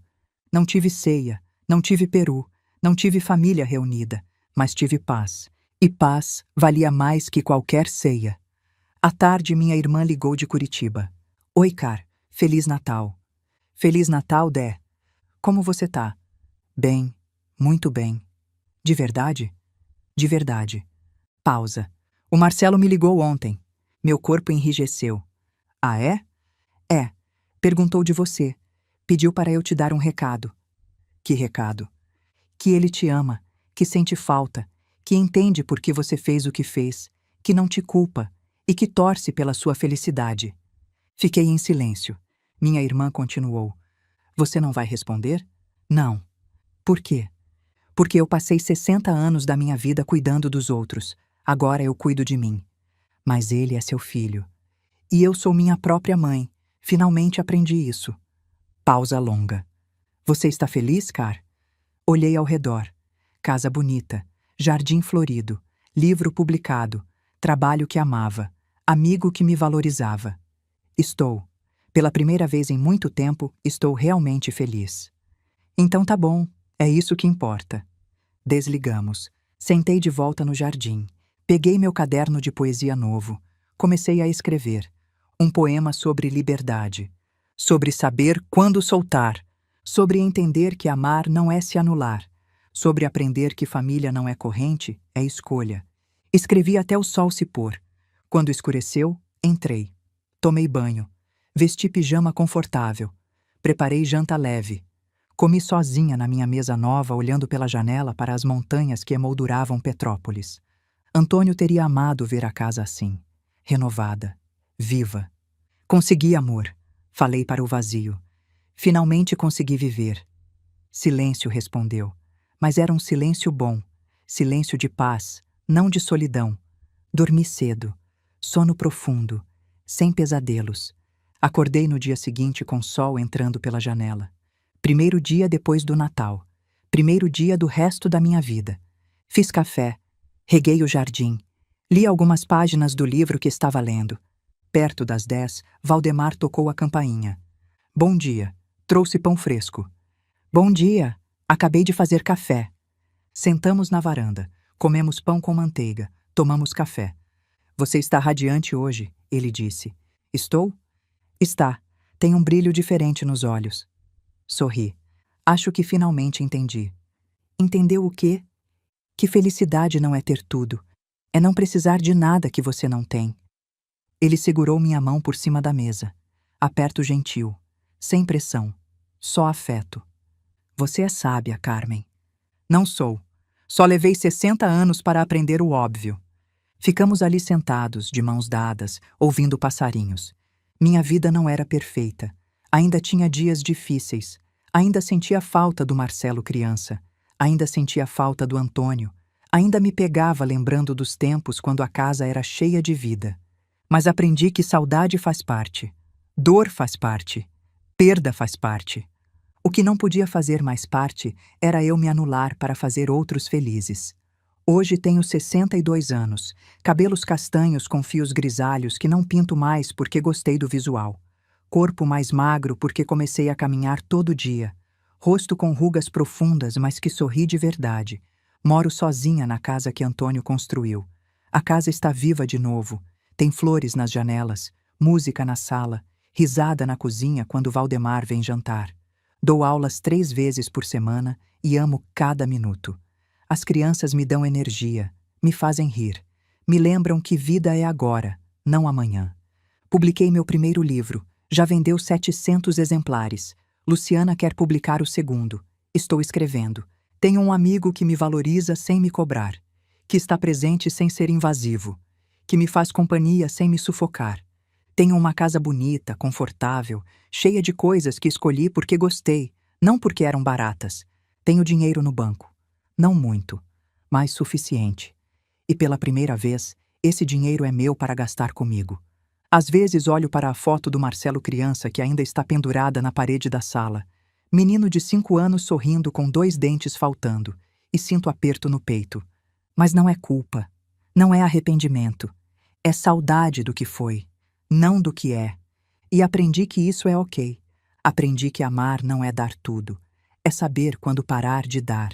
S1: Não tive ceia, não tive peru, não tive família reunida, mas tive paz. E paz valia mais que qualquer ceia. À tarde, minha irmã ligou de Curitiba. Oi, Car. Feliz Natal. Feliz Natal, Dé. Como você tá? Bem, muito bem. De verdade? De verdade. Pausa. O Marcelo me ligou ontem. Meu corpo enrijeceu. Ah, é? É. Perguntou de você. Pediu para eu te dar um recado. Que recado? Que ele te ama, que sente falta, que entende por que você fez o que fez, que não te culpa e que torce pela sua felicidade. Fiquei em silêncio. Minha irmã continuou. Você não vai responder? Não. Por quê? Porque eu passei 60 anos da minha vida cuidando dos outros. Agora eu cuido de mim. Mas ele é seu filho. E eu sou minha própria mãe. Finalmente aprendi isso. Pausa longa. Você está feliz, Car? Olhei ao redor. Casa bonita, jardim florido, livro publicado, trabalho que amava, amigo que me valorizava. Estou. Pela primeira vez em muito tempo, estou realmente feliz. Então tá bom, é isso que importa. Desligamos. Sentei de volta no jardim. Peguei meu caderno de poesia novo. Comecei a escrever. Um poema sobre liberdade. Sobre saber quando soltar. Sobre entender que amar não é se anular. Sobre aprender que família não é corrente, é escolha. Escrevi até o sol se pôr. Quando escureceu, entrei. Tomei banho. Vesti pijama confortável. Preparei janta leve. Comi sozinha na minha mesa nova, olhando pela janela para as montanhas que emolduravam Petrópolis. Antônio teria amado ver a casa assim, renovada, viva. Consegui, amor, falei para o vazio. Finalmente consegui viver. Silêncio respondeu, mas era um silêncio bom, silêncio de paz, não de solidão. Dormi cedo, sono profundo, sem pesadelos. Acordei no dia seguinte com sol entrando pela janela. Primeiro dia depois do Natal. Primeiro dia do resto da minha vida. Fiz café. Reguei o jardim. Li algumas páginas do livro que estava lendo. Perto das 10, Valdemar tocou a campainha. Bom dia. Trouxe pão fresco. Bom dia. Acabei de fazer café. Sentamos na varanda. Comemos pão com manteiga. Tomamos café. Você está radiante hoje, ele disse. Estou? Está. Tem um brilho diferente nos olhos. Sorri. Acho que finalmente entendi. Entendeu o quê? Que felicidade não é ter tudo. É não precisar de nada que você não tem. Ele segurou minha mão por cima da mesa. Aperto gentil. Sem pressão. Só afeto. Você é sábia, Carmen. Não sou. Só levei 60 anos para aprender o óbvio. Ficamos ali sentados, de mãos dadas, ouvindo passarinhos. Minha vida não era perfeita. Ainda tinha dias difíceis. Ainda sentia falta do Marcelo criança. Ainda sentia falta do Antônio. Ainda me pegava lembrando dos tempos quando a casa era cheia de vida. Mas aprendi que saudade faz parte. Dor faz parte. Perda faz parte. O que não podia fazer mais parte era eu me anular para fazer outros felizes. Hoje tenho 62 anos, cabelos castanhos com fios grisalhos que não pinto mais porque gostei do visual. Corpo mais magro porque comecei a caminhar todo dia. Rosto com rugas profundas, mas que sorri de verdade. Moro sozinha na casa que Antônio construiu. A casa está viva de novo. Tem flores nas janelas, música na sala, Risada na cozinha quando Valdemar vem jantar. Dou aulas 3 vezes por semana e amo cada minuto. As crianças me dão energia, me fazem rir, me lembram que vida é agora, não amanhã. Publiquei meu primeiro livro, já vendeu 700 exemplares. Luciana quer publicar o segundo. Estou escrevendo. Tenho um amigo que me valoriza sem me cobrar, que está presente sem ser invasivo, que me faz companhia sem me sufocar. Tenho uma casa bonita, confortável, cheia de coisas que escolhi porque gostei, não porque eram baratas. Tenho dinheiro no banco. Não muito, mas suficiente. E pela primeira vez, esse dinheiro é meu para gastar comigo. Às vezes olho para a foto do Marcelo criança que ainda está pendurada na parede da sala. Menino de 5 anos sorrindo com 2 dentes faltando, e sinto aperto no peito. Mas não é culpa, não é arrependimento. É saudade do que foi, não do que é. E aprendi que isso é ok. Aprendi que amar não é dar tudo. É saber quando parar de dar.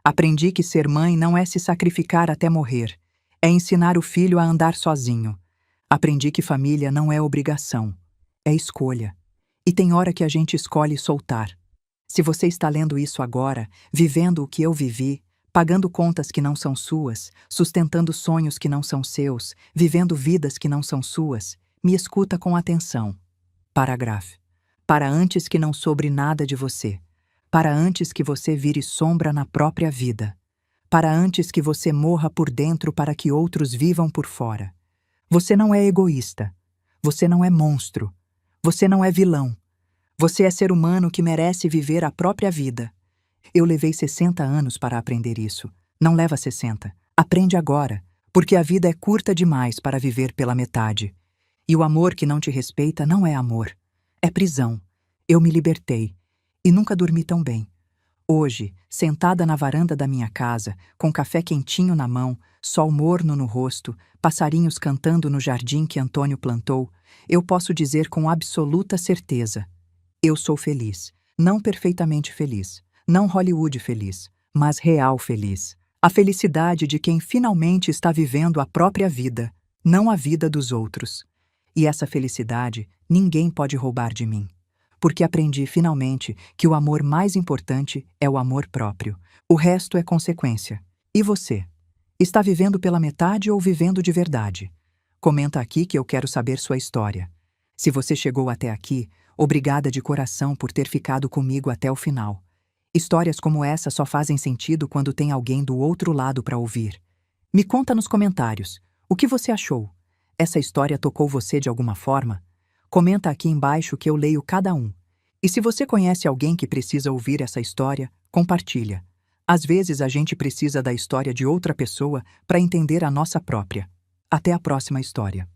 S1: Aprendi que ser mãe não é se sacrificar até morrer. É ensinar o filho a andar sozinho. Aprendi que família não é obrigação. É escolha. E tem hora que a gente escolhe soltar. Se você está lendo isso agora, vivendo o que eu vivi, pagando contas que não são suas, sustentando sonhos que não são seus, vivendo vidas que não são suas, me escuta com atenção. Parágrafo. Para antes que não sobre nada de você. Para antes que você vire sombra na própria vida. Para antes que você morra por dentro para que outros vivam por fora. Você não é egoísta. Você não é monstro. Você não é vilão. Você é ser humano que merece viver a própria vida. Eu levei 60 anos para aprender isso. Não leva 60. Aprende agora, porque a vida é curta demais para viver pela metade. E o amor que não te respeita não é amor. É prisão. Eu me libertei. E nunca dormi tão bem. Hoje, sentada na varanda da minha casa, com café quentinho na mão, sol morno no rosto, passarinhos cantando no jardim que Antônio plantou, eu posso dizer com absoluta certeza: eu sou feliz. Não perfeitamente feliz, não Hollywood feliz, mas real feliz. A felicidade de quem finalmente está vivendo a própria vida, não a vida dos outros. E essa felicidade ninguém pode roubar de mim. Porque aprendi finalmente que o amor mais importante é o amor próprio. O resto é consequência. E você? Está vivendo pela metade ou vivendo de verdade? Comenta aqui que eu quero saber sua história. Se você chegou até aqui, obrigada de coração por ter ficado comigo até o final. Histórias como essa só fazem sentido quando tem alguém do outro lado para ouvir. Me conta nos comentários. O que você achou? Essa história tocou você de alguma forma? Comenta aqui embaixo que eu leio cada um. E se você conhece alguém que precisa ouvir essa história, compartilha. Às vezes a gente precisa da história de outra pessoa para entender a nossa própria. Até a próxima história.